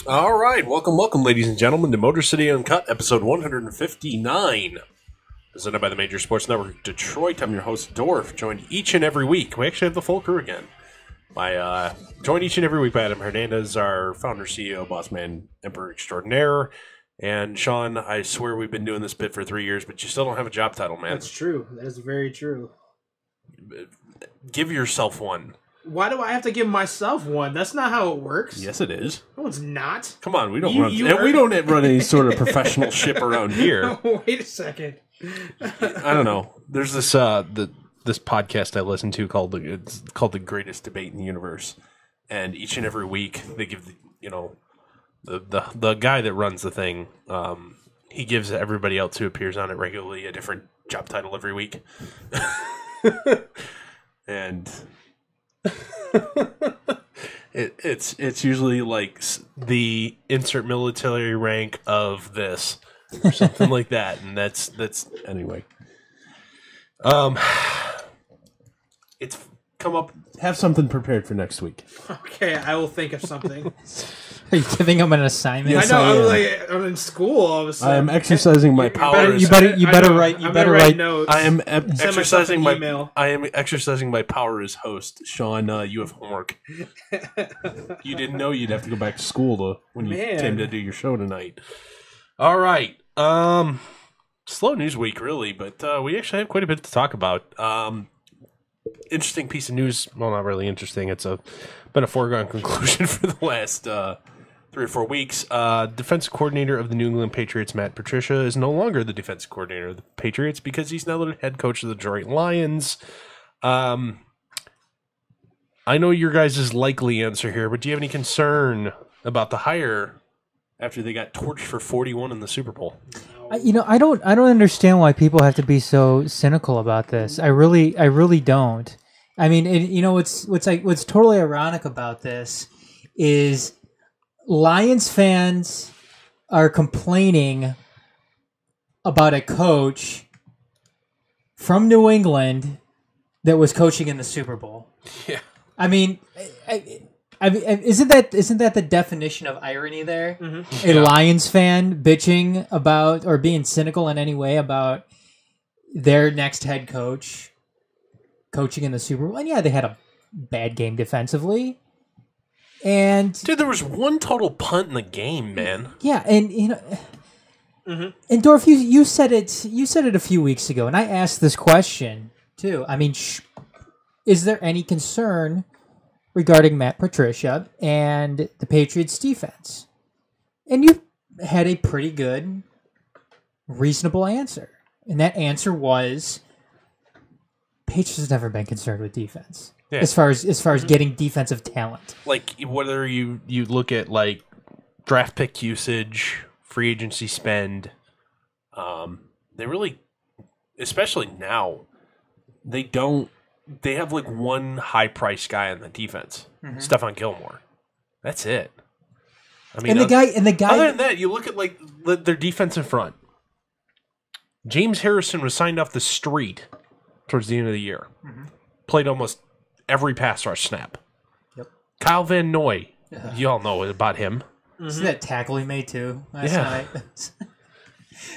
All right, welcome, ladies and gentlemen, to Motor City Uncut, episode 159. Presented by the Major Sports Network Detroit. I'm your host, Dorf, joined each and every week. We actually have the full crew again. Joined each and every week by Adam Hernandez, our founder, CEO, boss man, emperor extraordinaire. And Sean, I swear we've been doing this bit for 3 years, but you still don't have a job title, man. That's true. That is very true. Give yourself one. Why do I have to give myself one? That's not how it works. Yes, it is. No, it's not. Come on, we don't run any sort of professional ship around here. Wait a second. I don't know. There's this this podcast I listen to called the Greatest Debate in the Universe, and each and every week they give the guy that runs the thing. He gives everybody else who appears on it regularly a different job title every week, and. It's usually like the insert military rank of this or something like that, and that's anyway. It's come up. Have something prepared for next week. Okay, I will think of something. Are you giving him an assignment? Yes, I know. I'm in school all of a sudden. I am exercising my powers. You better write notes. I am exercising my email. I am exercising my power as host. Sean, you have homework. You didn't know you'd have to go back to school when you came to do your show tonight. All right. Slow news week, really, but we actually have quite a bit to talk about. Interesting piece of news. Well, not really interesting. It's been a foregone conclusion for the last 3 or 4 weeks. Defensive coordinator of the New England Patriots, Matt Patricia, is no longer the defensive coordinator of the Patriots because he's now the head coach of the Detroit Lions. I know your guys' likely answer here, but do you have any concern about the hire after they got torched for 41 in the Super Bowl? I don't understand why people have to be so cynical about this. I really don't. I mean, what's totally ironic about this is Lions fans are complaining about a coach from New England that was coaching in the Super Bowl. Yeah. I mean, isn't that the definition of irony there? Mm-hmm. A Lions fan bitching about or being cynical in any way about their next head coach coaching in the Super Bowl. And yeah, they had a bad game defensively. And dude, there was one total punt in the game, man. Yeah, and and Dorf, you said it a few weeks ago, and I asked this question too. I mean, is there any concern regarding Matt Patricia and the Patriots defense? And you had a pretty good, reasonable answer. And that answer was Patriots has never been concerned with defense. Yeah. As far as getting defensive talent. Like whether you look at like draft pick usage, free agency spend, they really, especially now, they have like one high price guy on the defense, Stephon Gilmore. That's it. I mean, and the guy. Other than that, you look at like their defense in front. James Harrison was signed off the street towards the end of the year. Mm-hmm. Played almost every pass rush snap. Yep. Kyle Van Noy, you all know about him. Mm-hmm. See that tackle he made too last night?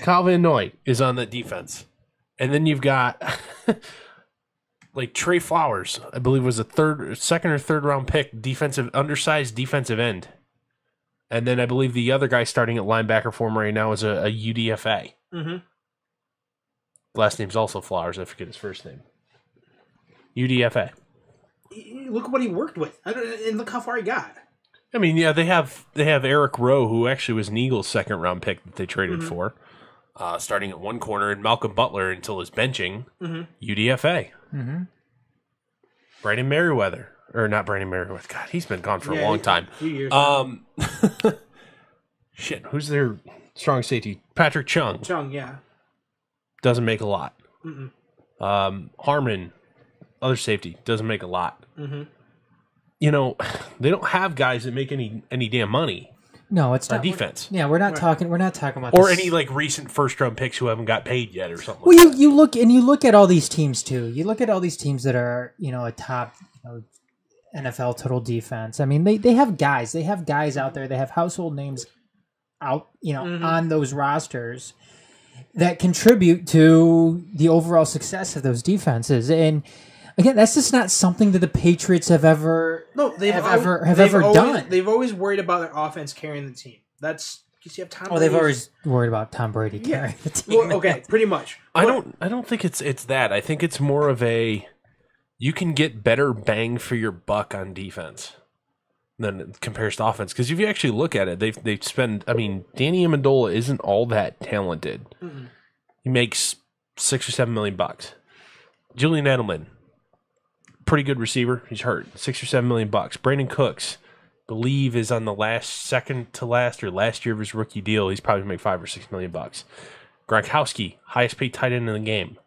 Kyle Van Noy is on that defense. And then you've got like Trey Flowers, I believe was a second or third round pick, undersized defensive end. And then I believe the other guy starting at linebacker for him right now is a UDFA. Mm-hmm. Last name's also Flowers. I forget his first name. UDFA. Look at what he worked with, and look how far he got. I mean, yeah, they have Eric Rowe, who actually was an Eagles second round pick that they traded for, starting at one corner, and Malcolm Butler until his benching, UDFA. Mm-hmm. Brandon Merriweather, or not Brandon Merriweather. God, he's been gone for a long time. A few years. Shit, who's their strong safety? Patrick Chung. Chung, yeah. Doesn't make a lot. Harmon, other safety, doesn't make a lot. Mm-hmm. You know, they don't have guys that make any damn money. No, it's not defense. We're not talking about or this. any like recent first round picks who haven't got paid yet or something. Well, you look at all these teams too. You look at all these teams that are a top NFL total defense. I mean, they have guys. They have guys out there. They have household names out on those rosters that contribute to the overall success of those defenses. And again, that's just not something that the Patriots have ever done. They've always worried about their offense carrying the team. That's because you have Tom. Oh, they've always worried about Tom Brady carrying the team. Well, okay, pretty much. I don't think it's that. I think it's more of a you can get better bang for your buck on defense than it compares to offense. Because if you actually look at it, they've spent. I mean, Danny Amendola isn't all that talented. Mm-hmm. He makes $6 or $7 million. Julian Edelman, pretty good receiver. He's hurt. $6 or $7 million. Brandon Cooks, believe, is on the second to last year of his rookie deal. He's probably make $5 or $6 million. Gronkowski, highest paid tight end in the game.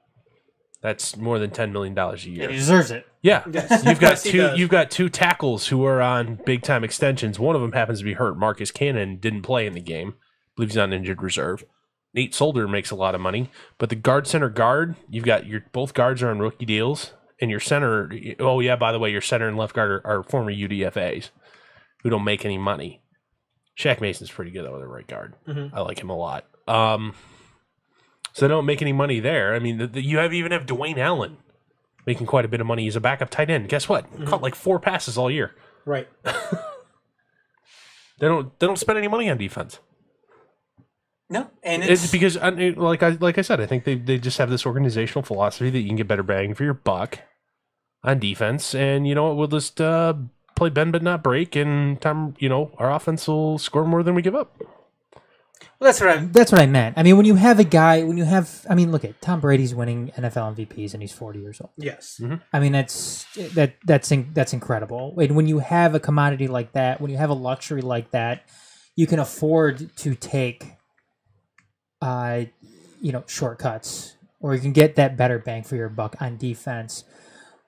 That's more than $10 million a year. And he deserves it. Yeah, you've got two tackles who are on big time extensions. One of them happens to be hurt. Marcus Cannon didn't play in the game. I believe he's on injured reserve. Nate Solder makes a lot of money, but the guard, you've got both guards are on rookie deals, and your center. Oh yeah, by the way, your center and left guard are former UDFAs who don't make any money. Shaq Mason's pretty good though, the right guard. Mm-hmm. I like him a lot. So they don't make any money there. I mean, you even have Dwayne Allen making quite a bit of money as a backup tight end. Guess what? Mm-hmm. Caught like 4 passes all year. Right. They don't spend any money on defense. No, and it's because like I said, I think they just have this organizational philosophy that you can get better bang for your buck on defense, and you know what? We'll just play bend but not break, and our offense will score more than we give up. Well, that's what I meant. I mean, when you have look at Tom Brady's winning NFL MVPs and he's 40 years old. Yes. Mm-hmm. I mean, that's incredible. And when you have a commodity like that, when you have a luxury like that, you can afford to take, shortcuts, or you can get that better bang for your buck on defense.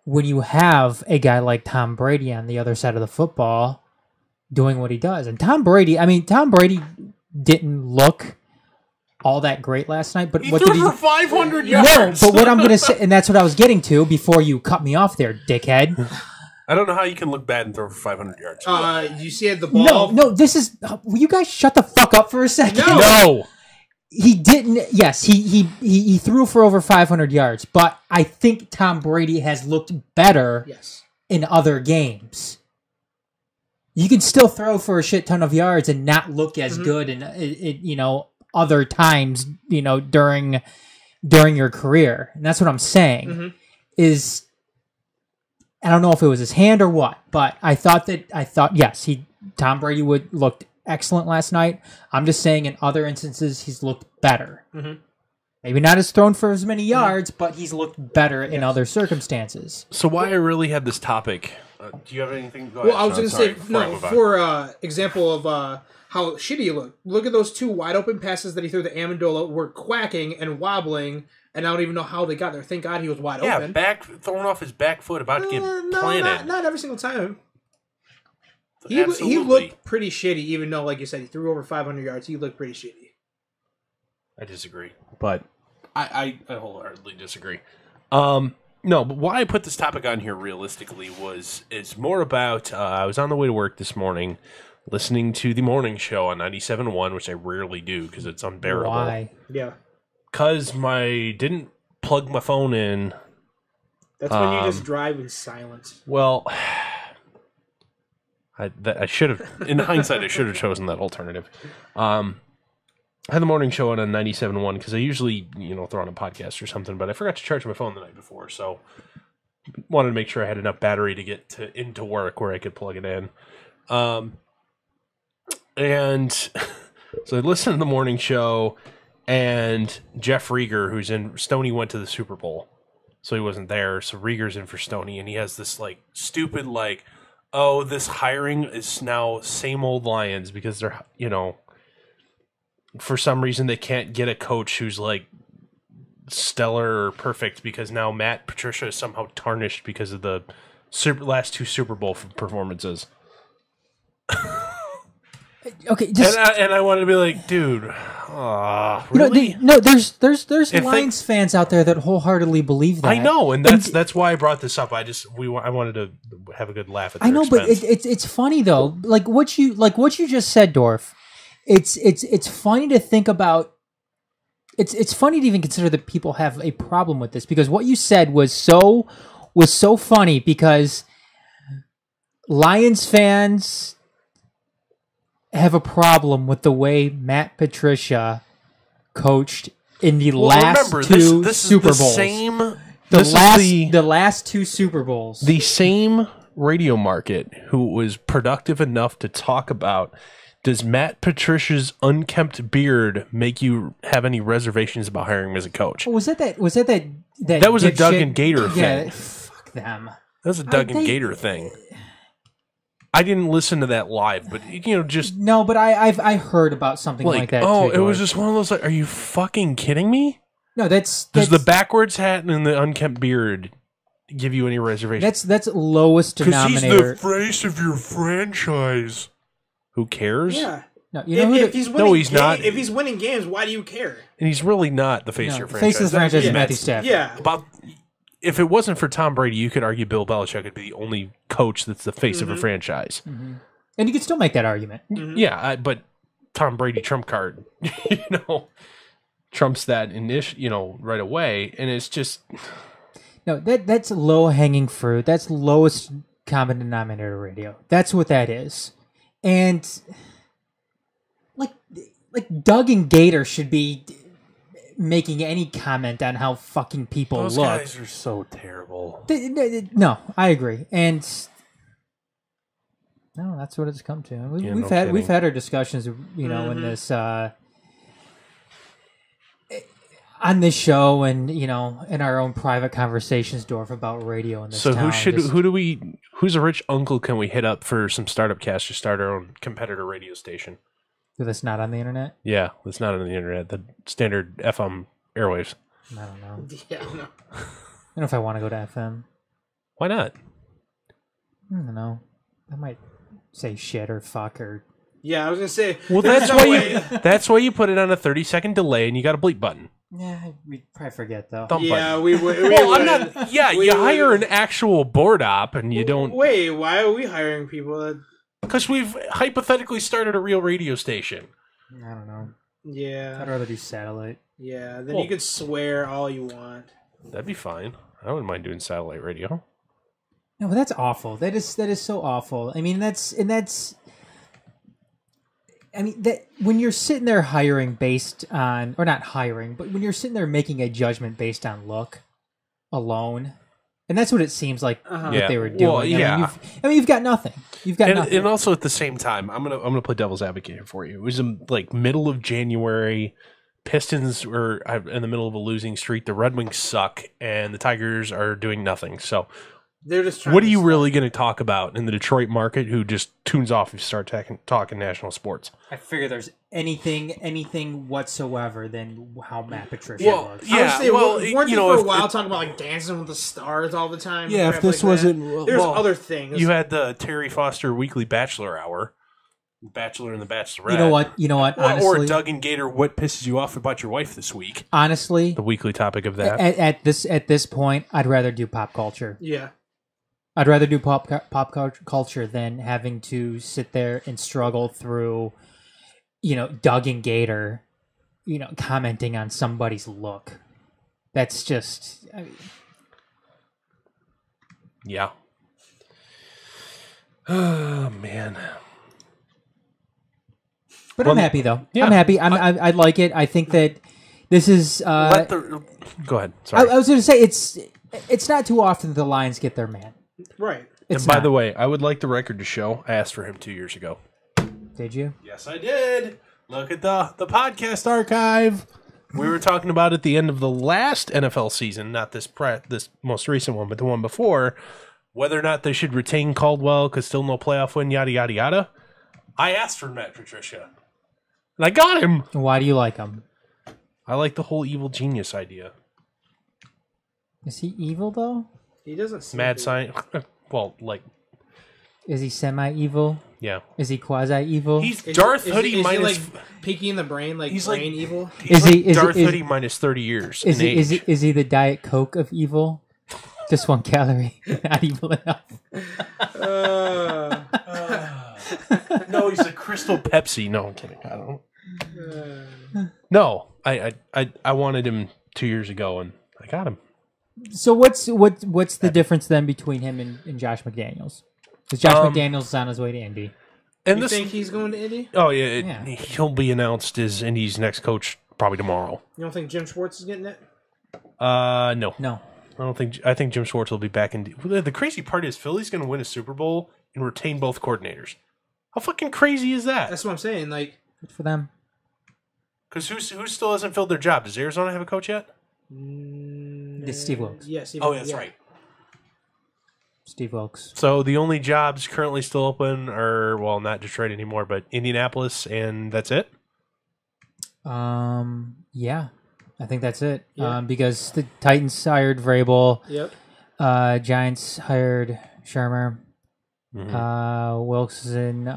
When you have a guy like Tom Brady on the other side of the football doing what he does, and Tom Brady didn't look all that great last night, but he threw for 500 yards. No, but what I'm going to say, and that's what I was getting to before you cut me off there, dickhead. I don't know how you can look bad and throw for 500 yards. You see the ball? No, this is... will you guys shut the fuck up for a second? No! He didn't... Yes, he threw for over 500 yards, but I think Tom Brady has looked better in other games. You can still throw for a shit ton of yards and not look as good in other times, during your career. And that's what I'm saying. Mm-hmm. Is I don't know if it was his hand or what, but I thought yes, Tom Brady looked excellent last night. I'm just saying in other instances he's looked better. Mm-hmm. Maybe not as thrown for as many yards, but he's looked better in other circumstances. So why I really had this topic... do you have anything? Go ahead, I was going to say, for example of how shitty he looked. Look at those 2 wide open passes that he threw to Amendola were quacking and wobbling, and I don't even know how they got there. Thank God he was wide open. Yeah, thrown off his back foot, about to get planted. Not every single time. He looked pretty shitty, even though, like you said, he threw over 500 yards. He looked pretty shitty. I disagree, but I wholeheartedly disagree. No, but why I put this topic on here realistically is more about I was on the way to work this morning listening to the morning show on 97.1, which I rarely do because it's unbearable. Why? Yeah. Because didn't plug my phone in. That's when you just drive in silence. Well, I should have, in hindsight, I should have chosen that alternative. I had the morning show on 97.1 because I usually, throw on a podcast or something, but I forgot to charge my phone the night before, so wanted to make sure I had enough battery to get into work where I could plug it in. And so I listened to the morning show, and Jeff Rieger, who's in Stoney, went to the Super Bowl, so he wasn't there. So Rieger's in for Stoney, and he has this stupid this hiring is now same old Lions because they're for some reason they can't get a coach who's stellar or perfect because now Matt Patricia is somehow tarnished because of the last 2 Super Bowl performances. Okay, and I wanted to be like, dude, really? There's Lions fans out there that wholeheartedly believe that. I know, and that's why I brought this up. I wanted to have a good laugh at their expense. But it's funny though. Like what you just said, Dorf. It's funny to think about. It's funny to even consider that people have a problem with this because what you said was so funny because Lions fans have a problem with the way Matt Patricia coached in the last 2 Super Bowls. The last 2 Super Bowls. The same radio market who was productive enough to talk about, does Matt Patricia's unkempt beard make you have any reservations about hiring him as a coach? Was that a Doug and Gator thing. Yeah, fuck them. That was a Doug and Gator thing. I didn't listen to that live, but just no. But I heard about something like that. Oh, too, it was just one of those. Like, are you fucking kidding me? No, does the backwards hat and the unkempt beard give you any reservations? That's lowest denominator. Because he's the face of your franchise. Who cares? Yeah. No, he's not. If he's winning games, why do you care? And he's really not the face of your franchise. Face of the franchise is Matthew Stafford. Yeah. If it wasn't for Tom Brady, you could argue Bill Belichick would be the only coach that's the face of a franchise. Mm-hmm. And you could still make that argument. Mm-hmm. Yeah, but Tom Brady trump card, trumps that right away, and it's just no. That's low hanging fruit. That's lowest common denominator radio. That's what that is, and like Doug and Gator should be making any comment on how fucking people Those look. Those guys are so terrible. No, I agree, and no, that's what it's come to. We've had our discussions, in this on this show, and in our own private conversations, Dorf, about radio in this town. Who's a rich uncle can we hit up for some startup cash to start our own competitor radio station? That's not on the internet? Yeah, that's not on the internet. The standard FM airwaves. I don't know. Yeah, I don't know. I don't know if I want to go to FM. Why not? I don't know. I might say shit or fuck or... Yeah, I was going to say... Well, that's why you put it on a 30-second delay and you got a bleep button. Yeah, we probably forget, though. You hire an actual board op and you don't... Wait, why are we hiring people that... Because we've hypothetically started a real radio station. I don't know. Yeah. I'd rather do satellite. Yeah, then you could swear all you want. That'd be fine. I wouldn't mind doing satellite radio. No, but that's awful. That is so awful. I mean, that when you're sitting there hiring based on, or not hiring, but when you're sitting there making a judgment based on look alone, and that's what it seems like what they were doing. Well, yeah. You've got nothing. Nothing. And also at the same time, I'm gonna play devil's advocate here for you. It was in middle of January. Pistons were in the middle of a losing streak. The Red Wings suck, and the Tigers are doing nothing. So, they're just. What are you really going to talk about in the Detroit market? Who just tunes off if you start talking national sports? I figure there's anything whatsoever than how Matt Patricia looks. Yeah, weren't you for a while talking about Dancing with the Stars all the time? Yeah, if this wasn't, there's other things. You had the Terry Foster Weekly Bachelor Hour. Bachelor and the Bachelorette. You know what? Honestly, or Doug and Gator, what pisses you off about your wife this week? Honestly, the weekly topic of that. At this point, I'd rather do pop culture. Yeah, I'd rather do pop culture than having to sit there and struggle through, Doug and Gator, commenting on somebody's look. That's just, yeah. Oh man. But I'm happy though. Yeah. I'm happy. I like it. I think that this is. Go ahead. Sorry. I was going to say it's not too often the Lions get their man. Right. And by the way, I would like the record to show I asked for him 2 years ago. Did you? Yes, I did. Look at the podcast archive. We were talking about at the end of the last NFL season, not this most recent one, but the one before, whether or not they should retain Caldwell because still no playoff win, yada yada yada. I asked for Matt Patricia. And I got him. Why do you like him? I like the whole evil genius idea. Is he evil though? He doesn't seem Mad science. Well, like. Is he semi-evil? Yeah. Is he quasi-evil? He's Darth Hoodie is minus. he like peaky in the brain, like he's brain like, evil? He's like Darth Hoodie minus 30 years. Is he the Diet Coke of evil? Just 1 calorie, not evil enough. No, he's a Crystal Pepsi. No, I'm kidding. I don't. No, I wanted him 2 years ago, and I got him. So what's the difference then between him and Josh McDaniels? Because Josh McDaniels is on his way to Indy. And you think he's going to Indy? Oh yeah, he'll be announced as Indy's next coach probably tomorrow. You don't think Jim Schwartz is getting it? No. I think Jim Schwartz will be back in. The crazy part is Philly's going to win a Super Bowl and retain both coordinators. How fucking crazy is that? That's what I'm saying. Like, good for them. Because who still hasn't filled their job? Does Arizona have a coach yet? It's Steve Wilkes. Yeah, Steve Wilkes. That's right. Steve Wilkes. So the only jobs currently still open are, well, not Detroit anymore, but Indianapolis, and that's it? Yeah. I think that's it. Yeah. Because the Titans hired Vrabel. Yep. Giants hired Shermer. Mm-hmm. Wilkes is in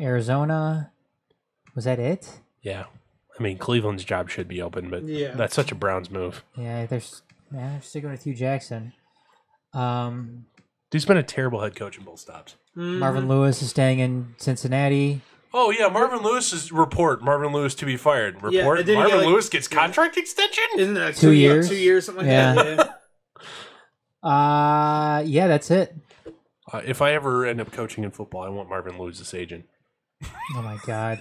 Arizona. Was that it? Yeah. I mean, Cleveland's job should be open, but that's such a Browns move. Yeah, they're sticking with Hugh Jackson. He's been a terrible head coach in both stops. Marvin Lewis is staying in Cincinnati. Oh, yeah, Marvin Lewis's report. Marvin Lewis to be fired. Report. Yeah, Marvin Lewis gets contract extension? Isn't that 2 years? 2 years, something like that? Yeah. Yeah, that's it. If I ever end up coaching in football, I want Marvin Lewis as agent. Oh, my God.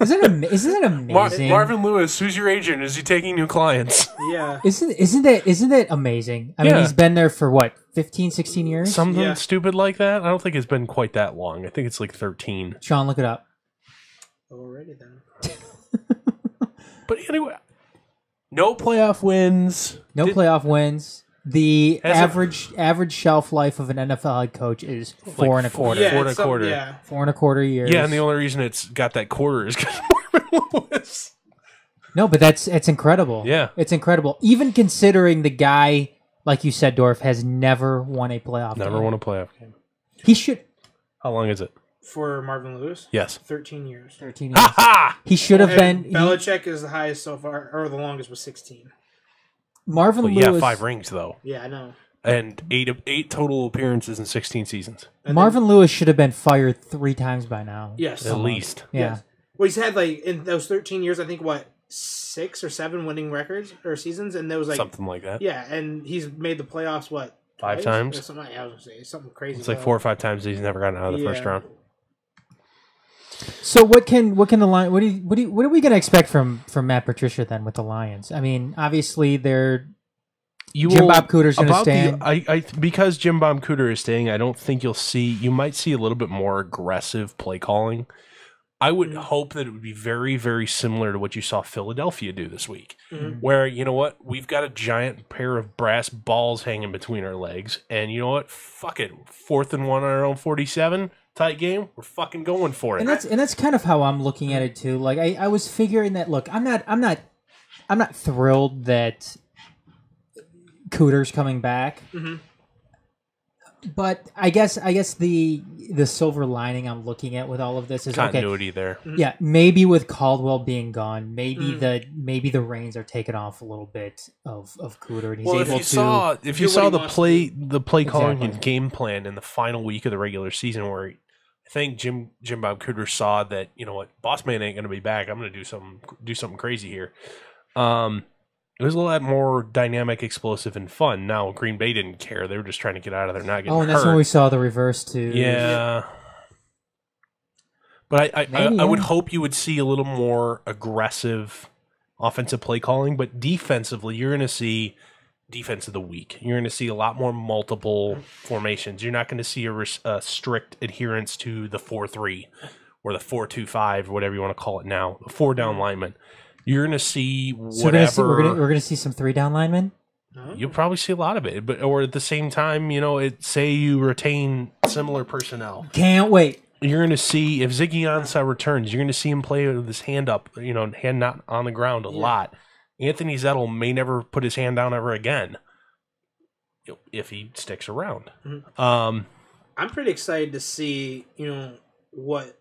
Isn't it amazing? Marvin Lewis, who's your agent? Is he taking new clients? Yeah. Isn't that amazing? I mean, he's been there for what, 15, 16 years? Something stupid like that? I don't think it's been quite that long. I think it's like 13. Sean, look it up. Alrighty then. But anyway, no playoff wins. Playoff wins. The average shelf life of an NFL head coach is 4 and a quarter. Yeah, 4 and a quarter. Yeah. 4 and a quarter years. Yeah, and the only reason it's got that quarter is because Marvin Lewis. No, but it's incredible. Yeah. It's incredible. Even considering the guy, like you said, Dorf, has never won a playoff game. Never won a playoff game. He should... How long is it? For Marvin Lewis? Yes. 13 years. 13 years. Ha-ha! He should have been... Belichick is the highest so far, or the longest was 16. Marvin Lewis... Yeah, 5 rings, though. Yeah, I know. And 8 total appearances in 16 seasons. And Marvin Lewis should have been fired 3 times by now. Yes. At least. Yeah. Yes. Well, he's had, like, in those 13 years, I think, 6 or 7 winning records or seasons? And there was, like... Something like that. Yeah, and he's made the playoffs, 5 twice? times? Or something, I was going to say, something crazy. It's like 4 or 5 times he's never gotten out of the first round. So what can the Lions? What are we going to expect from Matt Patricia then with the Lions? I mean, obviously they're Jim Bob Cooter's going to stay. Because Jim Bob Cooter is staying, I don't think you might see a little bit more aggressive play calling. I would hope that it would be very, very similar to what you saw Philadelphia do this week, where, you know what, we've got a giant pair of brass balls hanging between our legs, and you know what, fuck it, 4th and 1 on our own 47. Tight game, we're fucking going for it. And that's kind of how I'm looking at it too. Like I was figuring that. Look, I'm not thrilled that Cooter's coming back. Mm-hmm. But I guess the silver lining I'm looking at with all of this is continuity there. Yeah, maybe with Caldwell being gone, maybe the reins are taken off a little bit of Cooter, and he's able to. If you saw the play calling and game plan in the final week of the regular season, where I think Jim Bob Cooter saw that, you know what, Boss Man ain't going to be back. I'm going to do something crazy here. It was a lot more dynamic, explosive, and fun. Now, Green Bay didn't care. They were just trying to get out of there, not getting hurt. Oh, and that's when we saw the reverse, too. Yeah. But I would hope you would see a little more aggressive offensive play calling. But defensively, you're going to see defense of the week. You're going to see a lot more multiple formations. You're not going to see a strict adherence to the 4-3 or the 4-2-5, whatever you want to call it now, the 4-down lineman. You're going to see whatever. So we're going to see some 3-down linemen? You'll probably see a lot of it. Or at the same time, say you retain similar personnel. Can't wait. you're going to see if Ziggy Ansah returns, you're going to see him play with his hand up, hand not on the ground a lot. Anthony Zettel may never put his hand down ever again if he sticks around. I'm pretty excited to see, what,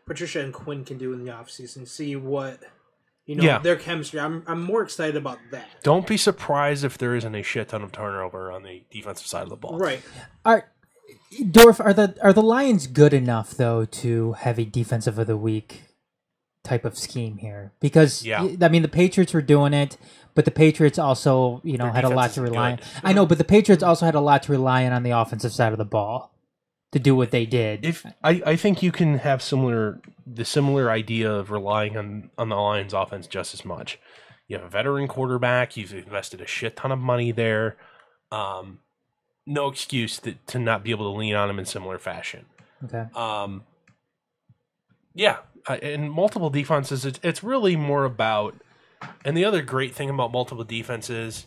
Patricia and Quinn can do in the offseason, see what, their chemistry. I'm more excited about that. Don't be surprised if there isn't a shit ton of turnover on the defensive side of the ball. Right. Dorf, are the Lions good enough though to have a defensive of the week type of scheme here? Because the Patriots were doing it, but the Patriots also had a lot to rely on. I know, but the Patriots also had a lot to rely on the offensive side of the ball to do what they did. I think you can have the similar idea of relying on the Lions offense just as much. You have a veteran quarterback. You've invested a shit ton of money there. No excuse to not be able to lean on him in similar fashion. Okay. In multiple defenses, it's really more about, and the other great thing about multiple defenses,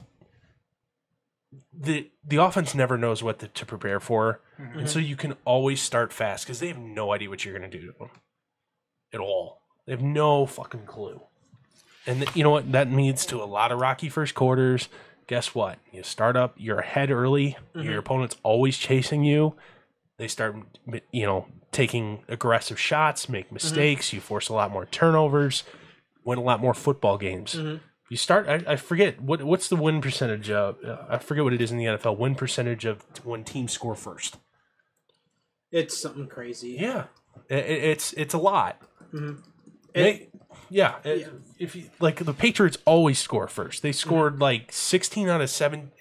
the offense never knows what to prepare for, and so you can always start fast because they have no idea what you're going to do to them at all. They have no fucking clue. And you know what? That leads to a lot of rocky first quarters. Guess what? You start up, you're ahead early, your opponent's always chasing you. They start, taking aggressive shots, make mistakes, you force a lot more turnovers, win a lot more football games. You start, I forget, what's the win percentage of, I forget what it is in the NFL, win percentage of when teams score first. It's something crazy. Yeah. It's a lot. If you, the Patriots always score first. They scored 16 out of 7,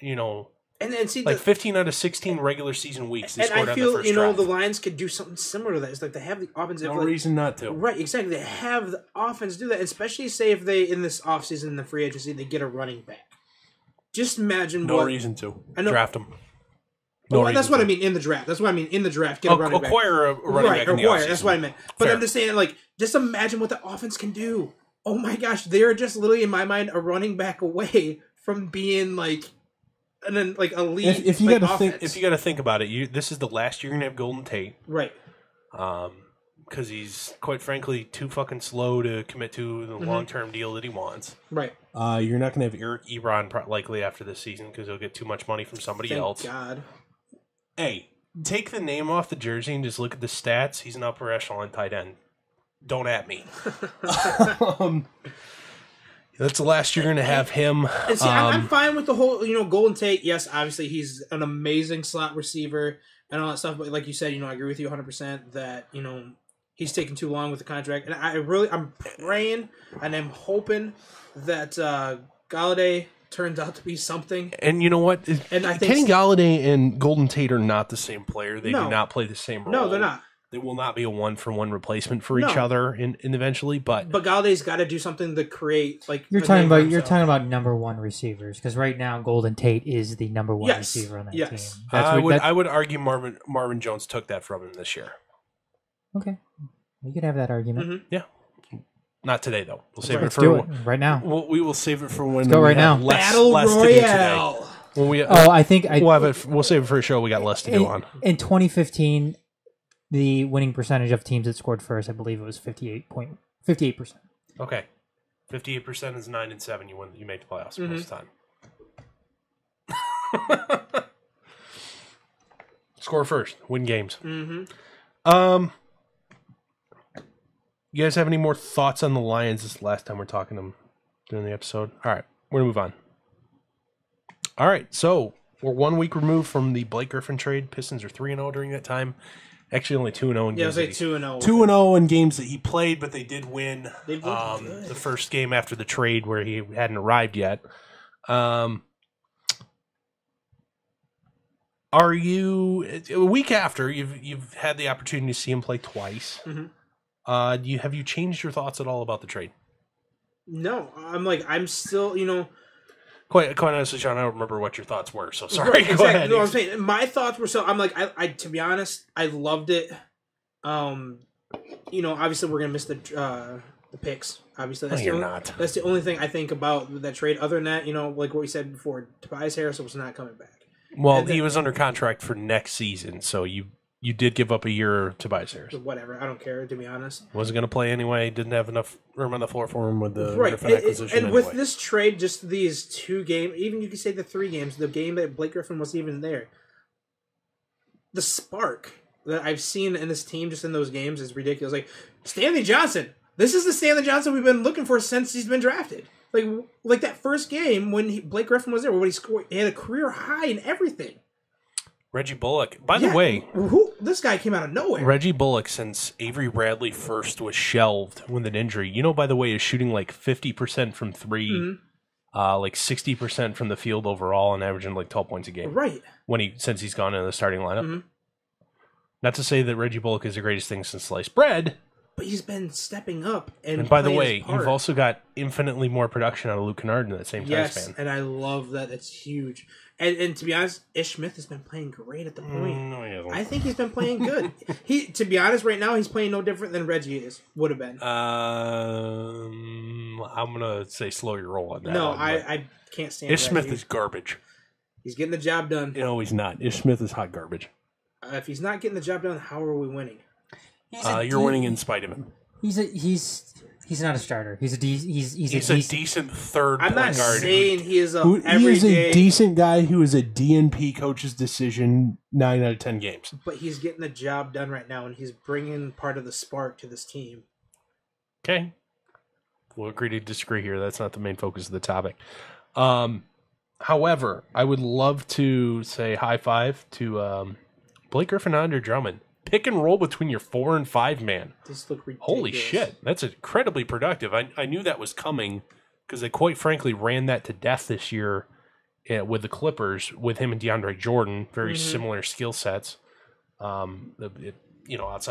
and see 15 out of 16 regular season weeks. They scored I feel on the first drive. the Lions could do something similar to that. It's like they have the offense. No reason not to. Right, exactly. They have the offense do that, especially say if they in this offseason in the free agency they get a running back. Just imagine no reason to draft them. That's what I mean in the draft. That's what I mean in the draft. Get a running back. Acquire a running back in the offseason. That's what I meant. But I'm just saying, just imagine what the offense can do. Oh my gosh, they're just literally in my mind a running back away from being an elite. If you got to think about it, this is the last year you're gonna have Golden Tate, right? Because he's quite frankly too fucking slow to commit to the long term deal that he wants. Right. You're not gonna have Eric Ebron likely after this season because he'll get too much money from somebody else. Thank God. Hey, take the name off the jersey and just look at the stats. He's an upper echelon tight end. Don't at me. That's the last you're going to have him. And see, I'm fine with the whole, Golden Tate. Yes, obviously he's an amazing slot receiver and all that stuff. But like you said, I agree with you 100% that, he's taking too long with the contract. And I'm praying and I'm hoping that Galladay turns out to be something. And you know what? And I think Kenny Galladay and Golden Tate are not the same player. They do not play the same role. No, they're not. They will not be a one-for-one replacement for each other in eventually, but Galladay's got to do something to create you're talking about number one receivers because right now Golden Tate is the number one receiver on that team. I would argue Marvin Jones took that from him this year. Okay, you could have that argument. Yeah, not today though. We'll save it for right now. We will save it for when go right now. Battle Royale. We'll save it for a show. We got less to do on in 2015. The winning percentage of teams that scored first, I believe it was 58%. Okay. 58% is 9-7. You make the playoffs most of the time. Score first. Win games. You guys have any more thoughts on the Lions? This is the last time we're talking to them during the episode. All right. We're going to move on. All right. So, we're 1 week removed from the Blake Griffin trade. Pistons are 3-0 during that time. Actually, only 2-0 in games. Yeah, it was 2-0. 2-0 in games that he played, but they did win the first game after the trade where he hadn't arrived yet. Are you a week after you've had the opportunity to see him play twice? Have you changed your thoughts at all about the trade? No, I'm still Quite honestly, Sean, I don't remember what your thoughts were, so sorry. Right, exactly. Go ahead. No, I'm saying my thoughts were I to be honest, I loved it. Obviously we're gonna miss the picks. Obviously, that's the only thing I think about that trade. Other than that, like what we said before, Tobias Harris was not coming back. Well, he was under contract for next season, so you you did give up a year to Tobias Harris. Whatever, I don't care, to be honest. Wasn't going to play anyway. Didn't have enough room on the floor for him with the Griffin acquisition. And with this trade, just these 2 games, even you could say the 3 games, the game that Blake Griffin wasn't even there. The spark that I've seen in this team just in those games is ridiculous. Like, Stanley Johnson. This is the Stanley Johnson we've been looking for since he's been drafted. Like that first game when Blake Griffin was there, when he had a career high and everything. Reggie Bullock. By the way, this guy came out of nowhere. Reggie Bullock, since Avery Bradley first was shelved with an injury, by the way, is shooting like 50% from 3, like 60% from the field overall, and averaging like 12 points a game. Right. Since he's gone in the starting lineup. Not to say that Reggie Bullock is the greatest thing since sliced bread. But he's been stepping up. And by the way, you've also got infinitely more production out of Luke Kennard in that same time span. Yes, and I love that. It's huge. And to be honest, Ish Smith has been playing great at the point. No, he hasn't. I think he's been playing good. To be honest, right now, he's playing no different than Reggie would have been. I'm going to say slow your roll on that. No, I can't stand Ish Smith is garbage. He's getting the job done. No, he's not. Ish Smith is hot garbage. If he's not getting the job done, how are we winning? You're winning in spite of him. He's not a starter. He's a decent third point guard. I'm not saying he is He is a decent guy who is a DNP coach's decision 9 out of 10 games. But he's getting the job done right now, and he's bringing part of the spark to this team. Okay. We'll agree to disagree here. That's not the main focus of the topic. However, I would love to say high five to Blake Griffin and Andre Drummond. Pick and roll between your 4 and 5 man. This look ridiculous. Holy shit. That's incredibly productive. I knew that was coming because they quite frankly ran that to death this year with the Clippers with him and DeAndre Jordan. Very similar skill sets. Outside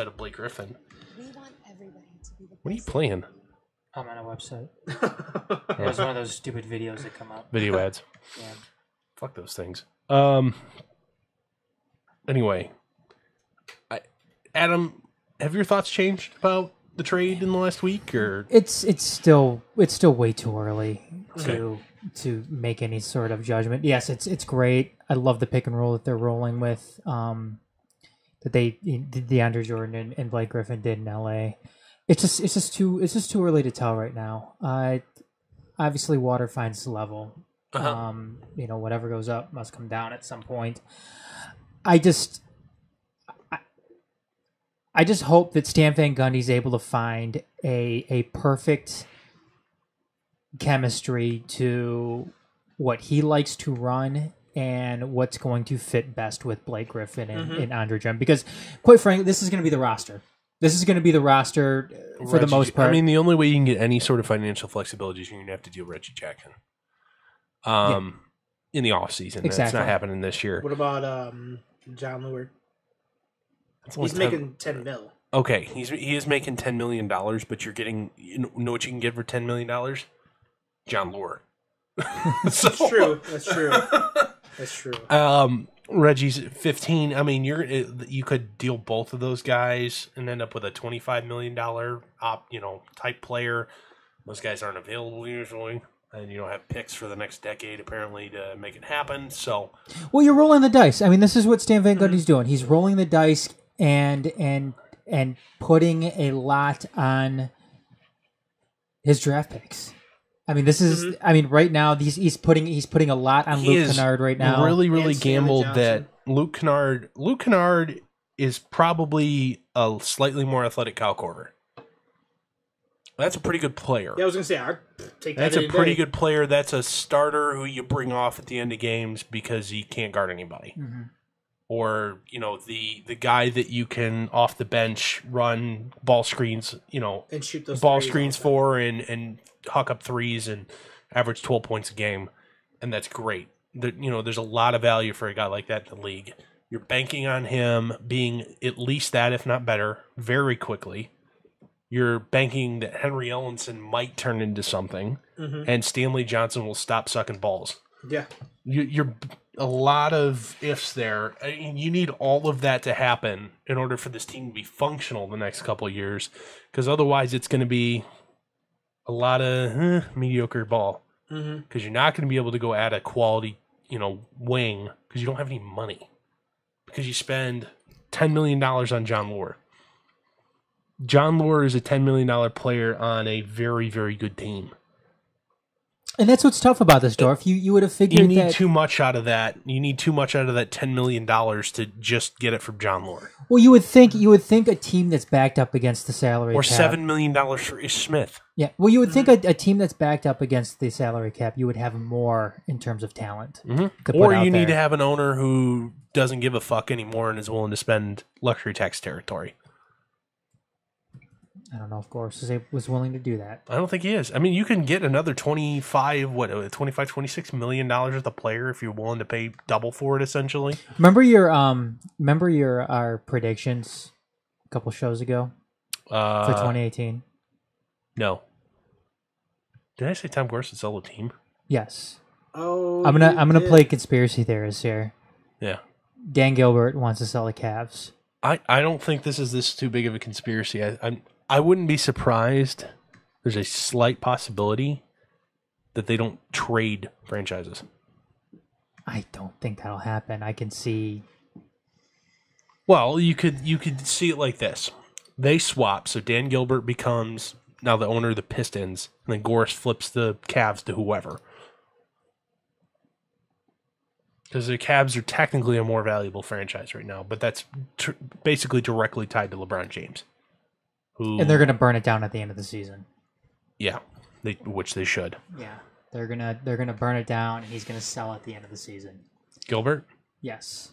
of Blake Griffin. We want everybody to be the best. What are you playing? I'm on a website. It was one of those stupid videos that come up. Video ads. Yeah. Fuck those things. Anyway. Adam, have your thoughts changed about the trade in the last week, or it's still way too early to make any sort of judgment. Yes, it's great. I love the pick and roll that they're rolling with. That DeAndre Jordan and Blake Griffin did in LA. It's just too early to tell right now. Obviously, water finds level. Whatever goes up must come down at some point. I just hope that Stan Van Gundy's able to find a perfect chemistry to what he likes to run and what's going to fit best with Blake Griffin and Andre Drummond. Because, quite frankly, this is going to be the roster. This is going to be the roster for the most part. I mean, the only way you can get any sort of financial flexibility is you're going to have to deal with Reggie Jackson in the offseason. Exactly. That's not happening this year. What about John Lewis? He's making $10 million. Okay, he is making $10 million, but you're getting, know what you can get for $10 million? John Lure. That's true. That's true. Reggie's 15. I mean, you could deal both of those guys and end up with a $25 million type player. Those guys aren't available usually. And you don't have picks for the next decade, apparently, to make it happen. So, well, you're rolling the dice. I mean, this is what Stan Van Gundy's doing. He's rolling the dice and putting a lot on his draft picks. I mean, this is. I mean, right now he's putting a lot on Luke Kennard right now. Really gambled that Luke Kennard is probably a slightly more athletic Kyle Korver. That's a pretty good player. Yeah, I was gonna say I'd take that. That's a pretty good player. That's a starter who you bring off at the end of games because he can't guard anybody. Mm-hmm. Or, the guy that you can off the bench run ball screens, and shoot those ball screens for and huck up threes and average 12 points a game, and that's great. There's a lot of value for a guy like that in the league. You're banking on him being at least that, if not better, very quickly. You're banking that Henry Ellenson might turn into something, and Stanley Johnson will stop sucking balls. Yeah. You're a lot of ifs there. I mean, you need all of that to happen in order for this team to be functional the next couple of years, because otherwise it's going to be a lot of mediocre ball. Because you're not going to be able to go add a quality, wing, because you don't have any money. Because you spend $10 million on John Lure. John Lure is a $10 million player on a very, very good team. And that's what's tough about this, Dorf. You would have figured you need that... too much out of that. You need too much out of that $10 million to just get it from John Lure. Well, you would think a team that's backed up against the salary or cap... $7 million for Ish Smith. Yeah, well, you would think a team that's backed up against the salary cap, you would have more in terms of talent. Or you need to have an owner who doesn't give a fuck anymore and is willing to spend luxury tax territory. I don't know if Gorse was willing to do that. I don't think he is. I mean, you can get another $26 million worth of player if you're willing to pay double for it, essentially. Remember our predictions a couple shows ago for 2018? No. Did I say Tom Gorse would sell the team? Yes. Oh, I'm gonna play conspiracy theorist here. Yeah. Dan Gilbert wants to sell the Cavs. I don't think this is too big of a conspiracy. I wouldn't be surprised. There's a slight possibility that they don't trade franchises. I don't think that'll happen. I can see. Well, you could see it like this: they swap, so Dan Gilbert becomes now the owner of the Pistons, and then Gorse flips the Cavs to whoever. Because the Cavs are technically a more valuable franchise right now, but that's basically directly tied to LeBron James. And they're going to burn it down at the end of the season. Yeah, which they should. Yeah, they're gonna burn it down, and he's gonna sell at the end of the season. Gilbert? Yes.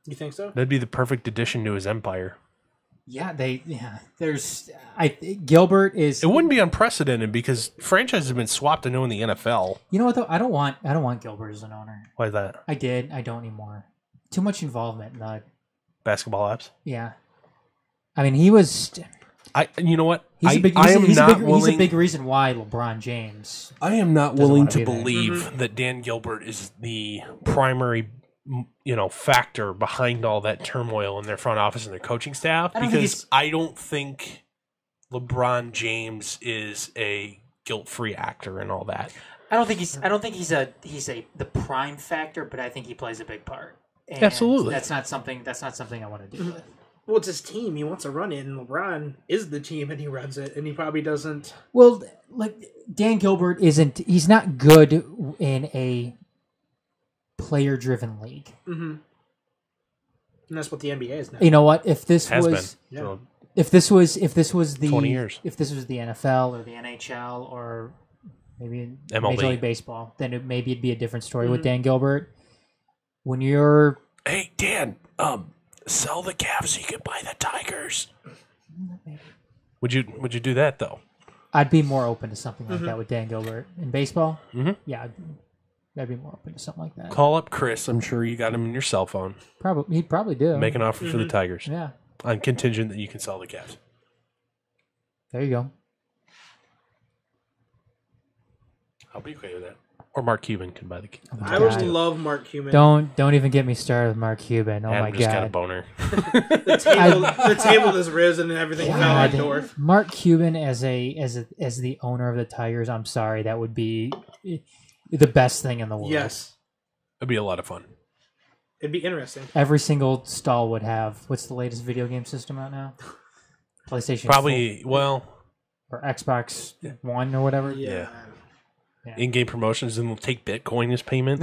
You think so? That'd be the perfect addition to his empire. Yeah, Gilbert is. It wouldn't be unprecedented because franchises have been swapped. I know in the NFL. You know what though? I don't want Gilbert as an owner. Why is that? I don't anymore. Too much involvement in the basketball apps. Yeah, I mean he was. You know what? He's a big reason why LeBron James. I am not willing to believe that Dan Gilbert is the primary, factor behind all that turmoil in their front office and their coaching staff. I don't think LeBron James is a guilt-free actor and all that. I don't think he's the prime factor, but I think he plays a big part. And absolutely, that's not something I want to do with. Well, it's his team. He wants to run it, and LeBron is the team, and he runs it, and he probably doesn't. Well, like Dan Gilbert isn't. He's not good in a player-driven league. Mm-hmm. And that's what the NBA is now. You know what? If this was the 20 years, if this was the NFL or the NHL or maybe MLB. Major League Baseball, then maybe it'd be a different story with Dan Gilbert. When you're, hey Dan, sell the Cavs so you can buy the Tigers. Would you do that though? I'd be more open to something like that with Dan Gilbert in baseball. Mm-hmm. Yeah, I'd be more open to something like that. Call up Chris. I'm sure you got him in your cell phone. He'd probably do. Make an offer for the Tigers. Yeah, on contingent that you can sell the Cavs. There you go. I'll be okay with that. Or Mark Cuban can buy the Cavs. I would love Mark Cuban. Don't even get me started with Mark Cuban. Oh my god, just got a boner. the table is risen and everything fell out Dorf. Mark Cuban as the owner of the Tigers. I'm sorry, that would be the best thing in the world. Yes, it'd be a lot of fun. It'd be interesting. Every single stall would have. What's the latest video game system out now? PlayStation. Probably 4? Or Xbox One or whatever. Yeah. In-game promotions, and we'll take Bitcoin as payment.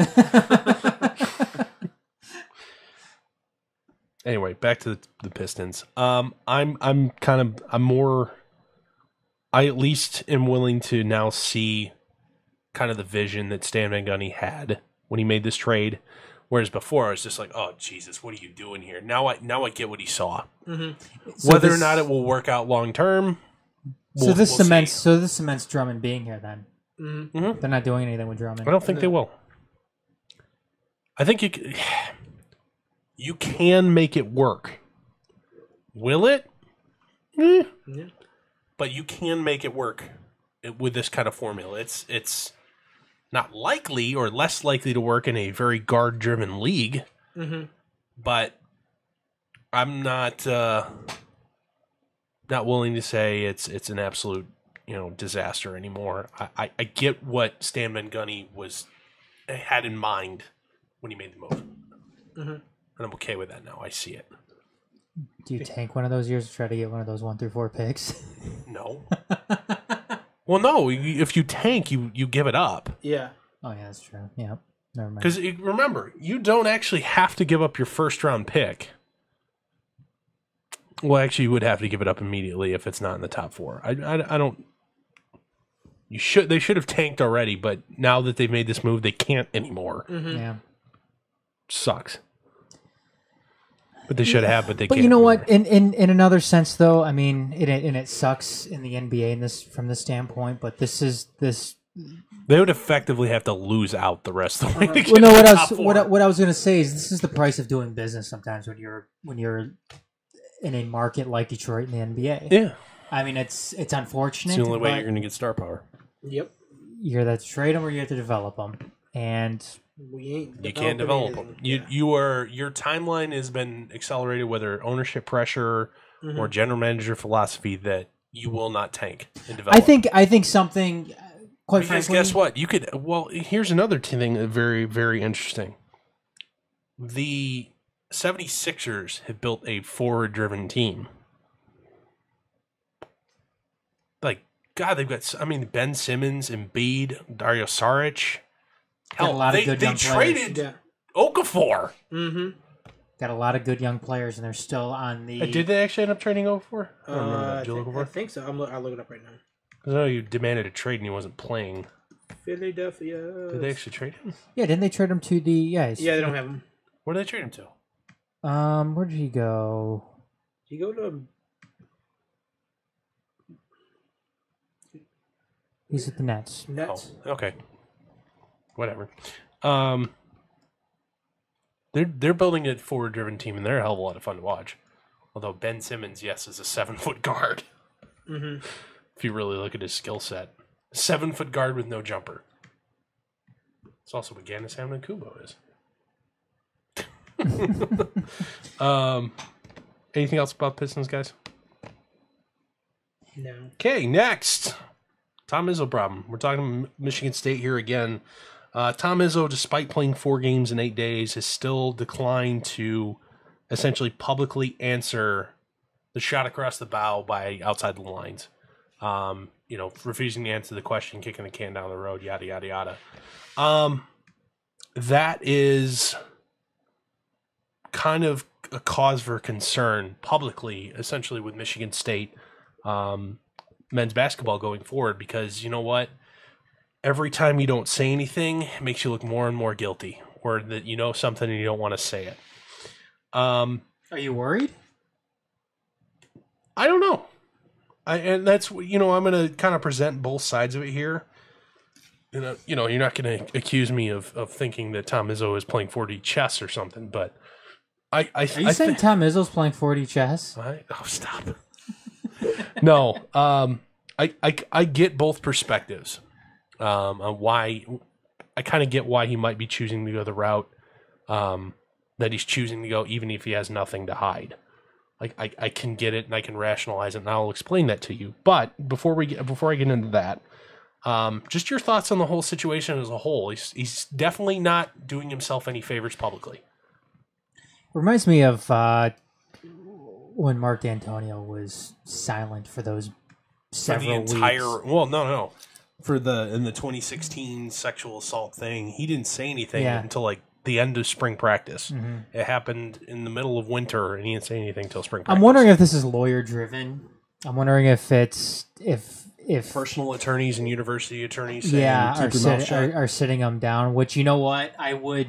Anyway, back to the Pistons. I at least am willing to now see kind of the vision that Stan Van Gundy had when he made this trade. Whereas before, I was just like, "Oh Jesus, what are you doing here?" Now I get what he saw. Mm-hmm. Whether or not it will work out long term. So this cements Drummond being here then. Mm-hmm. They're not doing anything with Drummond. I don't think they will. I think you can make it work. Will it? Yeah. But you can make it work with this kind of formula. It's not likely or less likely to work in a very guard-driven league. Mm-hmm. But I'm not willing to say it's an absolute disaster anymore. I get what Stan Van Gundy had in mind when he made the move. Mm-hmm. And I'm okay with that now. I see it. Do you tank one of those years to try to get one of those 1 through 4 picks? No. Well, no. If you tank, you give it up. Yeah. Oh, yeah, that's true. Yeah. Never mind. Because remember, you don't actually have to give up your first round pick. Well, actually, you would have to give it up immediately if it's not in the top 4. I don't. They should have tanked already, but now that they've made this move, they can't anymore. Mm-hmm. Yeah. Sucks. But they should have, but they can't. But you know what? In another sense, though, I mean, it sucks in the NBA from this standpoint. But this. They would effectively have to lose out the rest of the way. To get Well, no. what I was going to say is this is the price of doing business. Sometimes when you're in a market like Detroit in the NBA. Yeah. I mean, it's unfortunate. It's the only way you're going to get star power. Yep. You either have to trade them or you have to develop them, and you can't develop them. Your timeline has been accelerated, whether ownership pressure or general manager philosophy, that you will not tank and develop. I think something. Quite frankly, guess what? You could. Well, here's another thing that very, very interesting. The 76ers have built a forward-driven team. Like, God, they've got. I mean, Ben Simmons, Embiid, Dario Saric. Hell, a lot of good young traded Okafor. Mm-hmm. Got a lot of good young players, and they're still on the. Did they actually end up trading Okafor? I don't remember that. Did you look Okafor? I think so. I'll look it up right now. I know you demanded a trade and he wasn't playing. Philadelphia. Did they actually trade him? Yeah, didn't they trade him to the? Yeah, they don't have him. Where did they trade him to? Where did he go? Did he go to? He's at the Nets. Nets. Oh, okay. Whatever. They're building a forward-driven team, and they're a hell of a lot of fun to watch. Although Ben Simmons, yes, is a 7-foot guard. Mm-hmm. If you really look at his skill set, 7-foot guard with no jumper. It's also what Giannis Antetokounmpo is. Anything else about Pistons, guys? No. Okay, next. Tom Izzo problem. We're talking Michigan State here again. Tom Izzo, despite playing 4 games in 8 days, has still declined to essentially publicly answer the shot across the bow by outside the lines. Refusing to answer the question, kicking the can down the road, yada, yada, yada. That is kind of a cause for concern publicly, essentially, with Michigan State men's basketball going forward, because you know what? Every time you don't say anything, it makes you look more and more guilty, or that you know something and you don't want to say it. Are you worried? I don't know. And that's, I'm going to kind of present both sides of it here. You're not going to accuse me of thinking that Tom Izzo is playing 4D chess or something, but Are you saying Tom Izzo's playing 4D chess? Stop. No. I get both perspectives. On why I kind of get why he might be choosing to go the route that he's choosing to go, even if he has nothing to hide. Like I can get it and I can rationalize it, and I'll explain that to you. But before I get into that, just your thoughts on the whole situation as a whole. He's definitely not doing himself any favors publicly. Reminds me of when Mark D'Antonio was silent for those several weeks. Well, no. In the 2016 sexual assault thing, he didn't say anything until like the end of spring practice. Mm-hmm. It happened in the middle of winter, and he didn't say anything until spring practice. I'm wondering if this is lawyer driven. I'm wondering if it's if personal attorneys and university attorneys are sitting him down. Which, you know what, I would.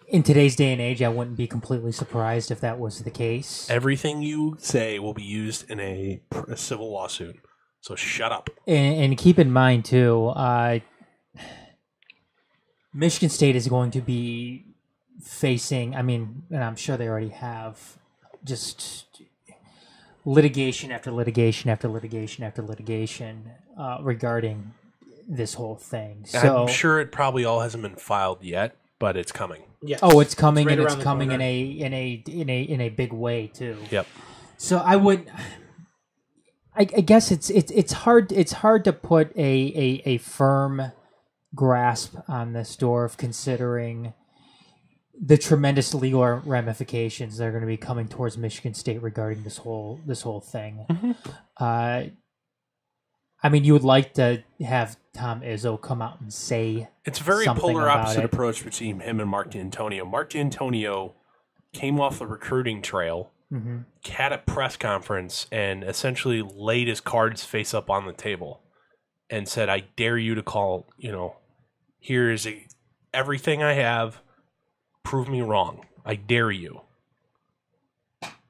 In today's day and age, I wouldn't be completely surprised if that was the case. Everything you say will be used in a civil lawsuit. So shut up. And keep in mind, too, Michigan State is going to be facing, and I'm sure they already have, just litigation after litigation after litigation after litigation regarding this whole thing. So, I'm sure it probably all hasn't been filed yet, but it's coming. Yes. Oh, it's coming, and it's coming in a big way too. Yep. So I guess it's hard to put a firm grasp on this, Dorf, considering the tremendous legal ramifications that are going to be coming towards Michigan State regarding this whole thing. Mm-hmm. I mean, you would like to have Tom Izzo come out and say it's a very something polar about opposite it. approach between him and Mark D'Antonio. Mark D'Antonio came off the recruiting trail, had a press conference, and essentially laid his cards face up on the table and said, I dare you to call, here is everything I have. Prove me wrong. I dare you.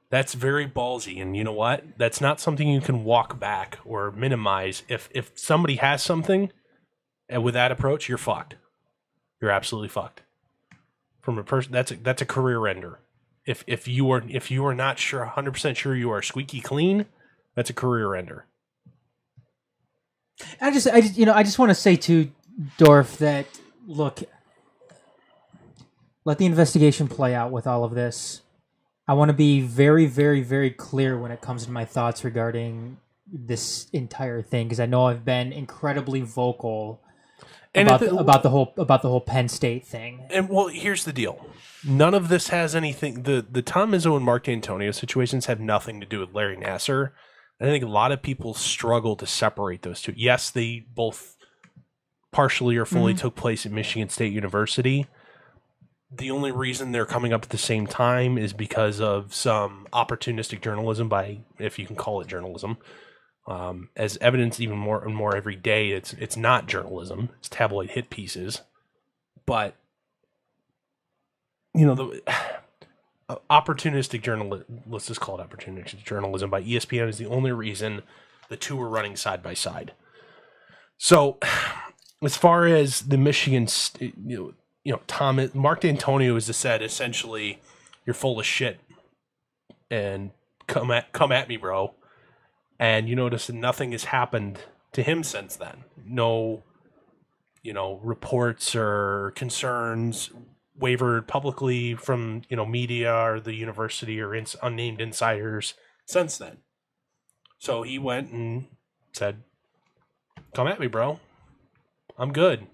That's very ballsy, and you know what? That's not something you can walk back or minimize. If somebody has something, and with that approach, you're fucked. You're absolutely fucked. From a person, that's a career ender. If you are not sure 100% sure you are squeaky clean, that's a career ender. I just want to say to Dorf that look, let the investigation play out with all of this. I want to be very, very, very clear when it comes to my thoughts regarding this entire thing, because I know I've been incredibly vocal about the whole Penn State thing. And well, here's the deal: none of this has anything. The Tom Izzo and Mark D'Antonio situations have nothing to do with Larry Nassar. I think a lot of people struggle to separate those two. Yes, they both partially or fully took place at Michigan State University. The only reason they're coming up at the same time is because of some opportunistic journalism by, if you can call it journalism, as evidenced even more and more every day. It's not journalism; it's tabloid hit pieces. But the opportunistic journalism, let's just call it opportunistic journalism by ESPN, is the only reason the two are running side by side. So, as far as the Michigan, Mark D'Antonio has said essentially, "You're full of shit," and come at me, bro. And you notice that nothing has happened to him since then. No, reports or concerns wavered publicly from media or the university or unnamed insiders since then. So he went and said, "Come at me, bro. I'm good."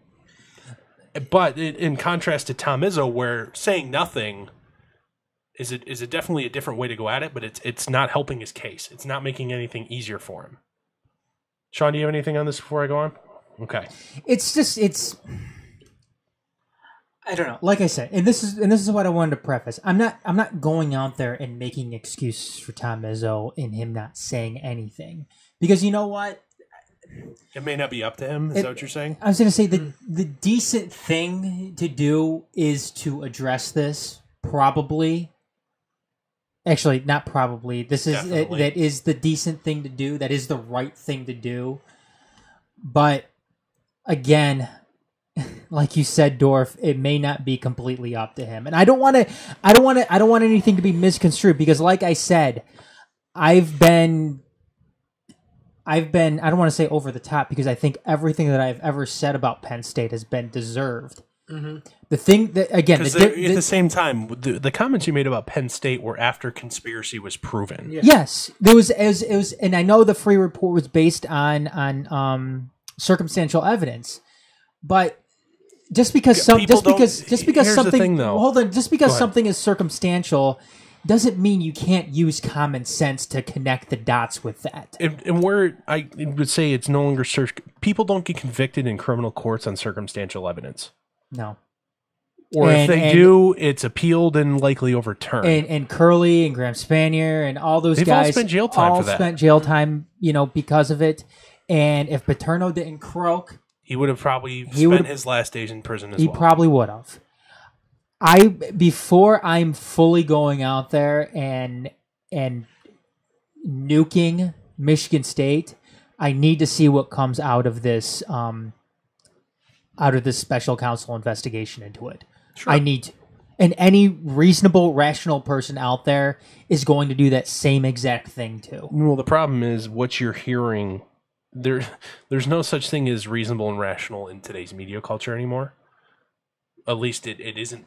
But in contrast to Tom Izzo, where saying nothing is definitely a different way to go at it, but it's not helping his case. It's not making anything easier for him. Sean, do you have anything on this before I go on? Okay. It's I don't know. Like I said, and this is what I wanted to preface. I'm not going out there and making excuses for Tom Izzo and him not saying anything, because you know what? It may not be up to him. Is that what you're saying? I was going to say the decent thing to do is to address this. Probably, actually, not probably. That is the decent thing to do. That is the right thing to do. But again, like you said, Dorf, it may not be completely up to him. And I don't want anything to be misconstrued, because, like I said, I've been, I don't want to say over the top, because I think everything that I've ever said about Penn State has been deserved. Mm-hmm. The thing that, again, at the same time, the comments you made about Penn State were after conspiracy was proven. Yeah. Yes, there was, it was, and I know the free report was based on circumstantial evidence, but just because something is circumstantial doesn't mean you can't use common sense to connect the dots with that. And where I would say it's no longer people don't get convicted in criminal courts on circumstantial evidence. No. Or if they do, it's appealed and likely overturned. And Curley and Graham Spanier and all those guys all spent jail time for that. Spent jail time, because of it. And if Paterno didn't croak, he would have probably spent his last days in prison as well. He probably would have. Before I'm fully going out there and nuking Michigan State, I need to see what comes out of this special counsel investigation into it. Sure. I need to. And any reasonable, rational person out there is going to do that same exact thing too. Well, the problem is what you're hearing. There's no such thing as reasonable and rational in today's media culture anymore. At least it isn't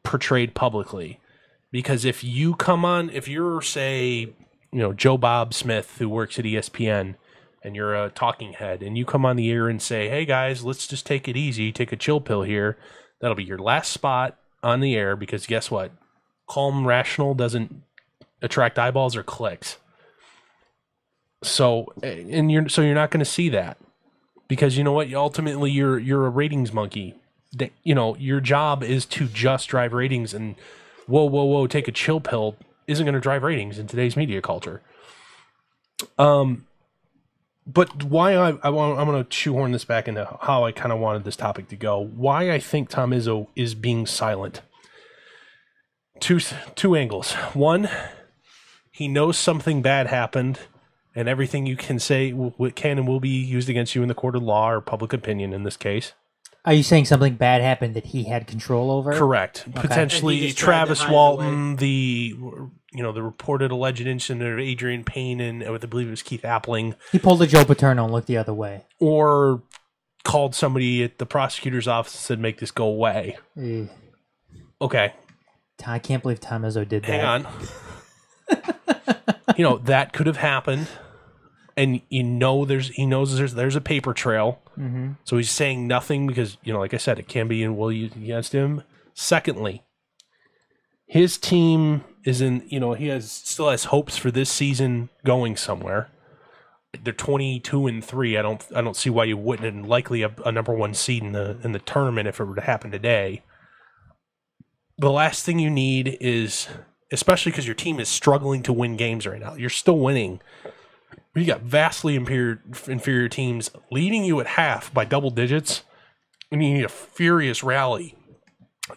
portrayed publicly. Because if you're, say, Joe Bob Smith, who works at ESPN, and you're a talking head, and you come on the air and say, "Hey guys, let's just take it easy, take a chill pill here," that'll be your last spot on the air because guess what? Calm, rational doesn't attract eyeballs or clicks. So you're not going to see that because you know what? Ultimately, you're a ratings monkey. You know, your job is to just drive ratings, and whoa, take a chill pill isn't going to drive ratings in today's media culture. But why I'm going to shoehorn this back into how I kind of wanted this topic to go. Why I think Tom Izzo is being silent. Two angles. One, he knows something bad happened, and everything you can say can and will be used against you in the court of law or public opinion in this case. Are you saying something bad happened that he had control over? Correct. Okay. Potentially Travis Walton, the reported alleged incident of Adrian Payne and I believe it was Keith Appling. He pulled a Joe Paterno and looked the other way. Or called somebody at the prosecutor's office and said, make this go away. Okay. I can't believe Tom Izzo did that. Hang on. That could have happened. And he knows there's a paper trail. Mm-hmm. So he's saying nothing because, like I said, it can be and will use against him. Secondly, his team is in, he still has hopes for this season going somewhere. They're 22-3. I don't see why you wouldn't, and likely a number one seed in the tournament if it were to happen today. The last thing you need is, especially because your team is struggling to win games right now, you're still winning. You got vastly inferior teams leading you at half by double digits, and you need a furious rally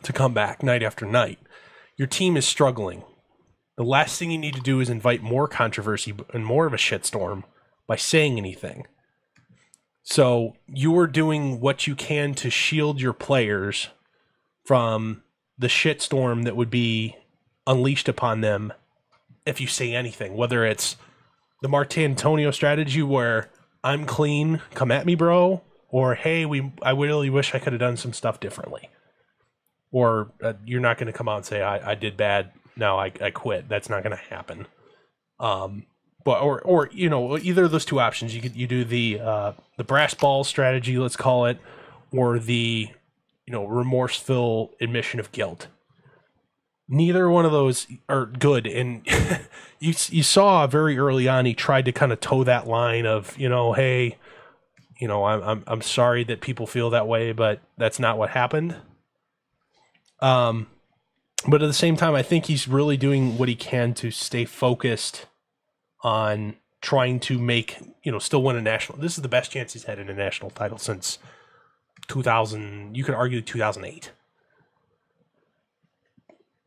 to come back night after night. Your team is struggling. The last thing you need to do is invite more controversy and more of a shitstorm by saying anything. So you are doing what you can to shield your players from the shitstorm that would be unleashed upon them if you say anything, whether it's the Martantonio strategy where I'm clean, come at me, bro, or hey, I really wish I could have done some stuff differently. Or you're not going to come out and say, I did bad, now I quit. That's not going to happen. But either of those two options. You do the brass ball strategy, let's call it, or the remorseful admission of guilt. Neither one of those are good, and you saw very early on he tried to kind of toe that line of hey, I'm sorry that people feel that way, but that's not what happened. But at the same time, I think he's really doing what he can to stay focused on trying to make still win a national. This is the best chance he's had in a national title since 2000. You could argue 2008.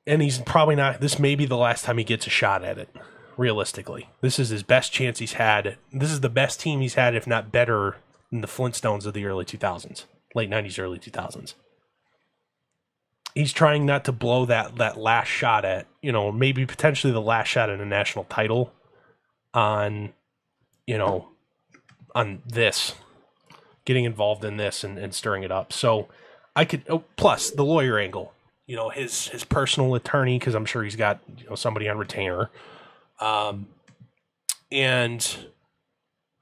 And he's probably not, this may be the last time he gets a shot at it, realistically. This is his best chance he's had. This is the best team he's had, if not better, than the Flintstones of the early 2000s, late 90s, early 2000s. He's trying not to blow that last shot at, maybe potentially the last shot at a national title on this, getting involved in this and stirring it up. So plus the lawyer angle. His personal attorney, because I'm sure he's got somebody on retainer, and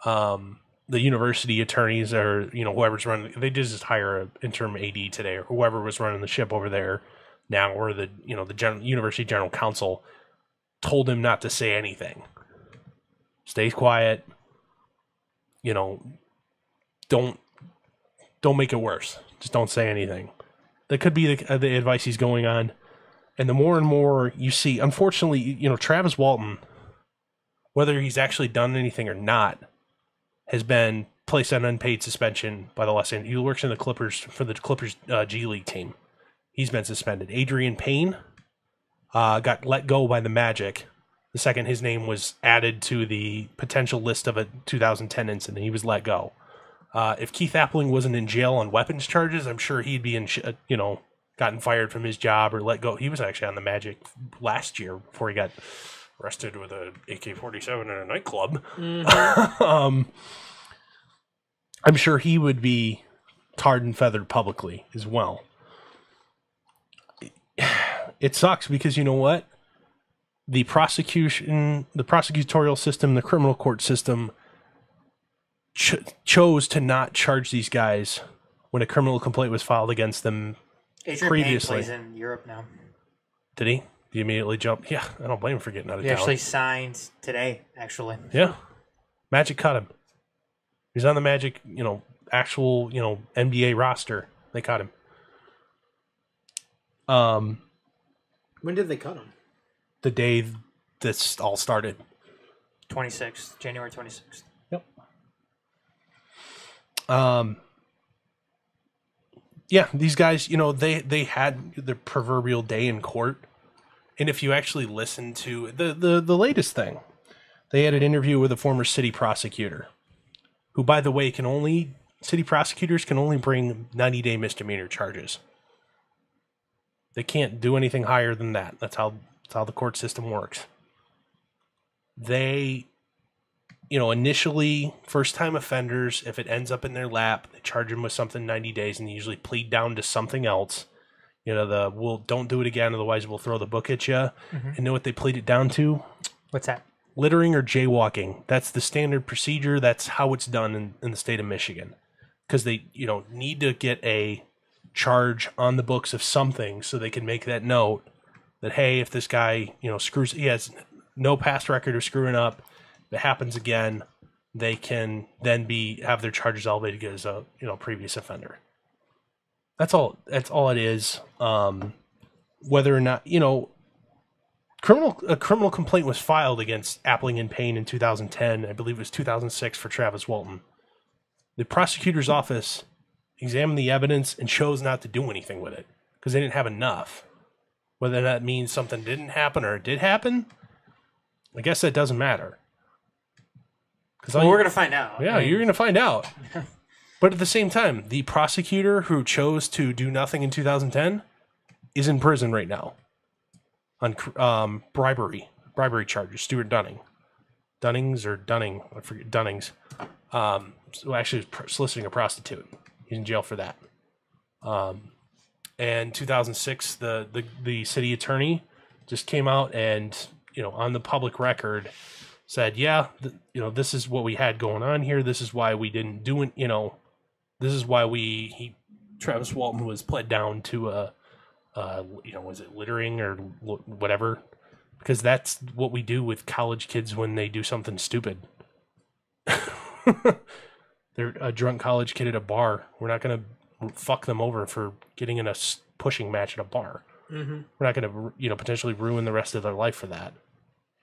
the university attorneys are whoever's running. They did just hire an interim AD today, or whoever was running the ship over there now, or the university general counsel told him not to say anything. Stay quiet. Don't make it worse. Just don't say anything. That could be the advice he's going on. And the more and more you see, unfortunately, Travis Walton, whether he's actually done anything or not, has been placed on unpaid suspension by the Los Angeles. He works in the Clippers for the Clippers G League team. He's been suspended. Adrian Payne got let go by the Magic the second his name was added to the potential list of a 2010 incident. He was let go. If Keith Appling wasn't in jail on weapons charges, I'm sure he'd be gotten fired from his job or let go. He was actually on the Magic last year before he got arrested with an AK-47 in a nightclub. Mm-hmm. I'm sure he would be tarred and feathered publicly as well. It sucks because you know what? The prosecutorial system, the criminal court system chose to not charge these guys when a criminal complaint was filed against them previously. Payne plays in Europe now. Did he? He immediately jumped. Yeah, I don't blame him for getting out of He town. actually signed today, actually. Yeah. Magic cut him. He's on the Magic, actual, NBA roster. They cut him. When did they cut him? The day this all started. January 26th. Yep. Yeah, these guys, they had their proverbial day in court. And if you actually listen to the latest thing, they had an interview with a former city prosecutor, who, by the way, city prosecutors can only bring 90-day misdemeanor charges. They can't do anything higher than that. That's how the court system works. They, initially, first-time offenders, if it ends up in their lap, they charge them with something 90 days, and they usually plead down to something else. Don't do it again, otherwise we'll throw the book at you. Mm-hmm. And know what they plead it down to? What's that? Littering or jaywalking. That's the standard procedure. That's how it's done in the state of Michigan. Because they, need to get a charge on the books of something so they can make that note that, hey, if this guy, he has no past record of screwing up, if it happens again, they can then have their charges elevated as a, previous offender. That's all it is. Whether or not, a criminal complaint was filed against Appling and Payne in 2010. I believe it was 2006 for Travis Walton. The prosecutor's office examined the evidence and chose not to do anything with it because they didn't have enough. Whether that means something didn't happen or it did happen, I guess that doesn't matter. Well, we're going to find out. Yeah, you're going to find out. But at the same time, the prosecutor who chose to do nothing in 2010 is in prison right now on bribery charges. Stuart Dunning. Dunnings or Dunning? I forget. Dunnings. So actually soliciting a prostitute. He's in jail for that. And 2006, the city attorney just came out and, on the public record said, yeah, this is what we had going on here. This is why we didn't do it, this is why Travis Walton was pled down to was it littering or whatever? Because that's what we do with college kids when they do something stupid. They're a drunk college kid at a bar. We're not going to fuck them over for getting in a pushing match at a bar. Mm-hmm. We're not going to, potentially ruin the rest of their life for that.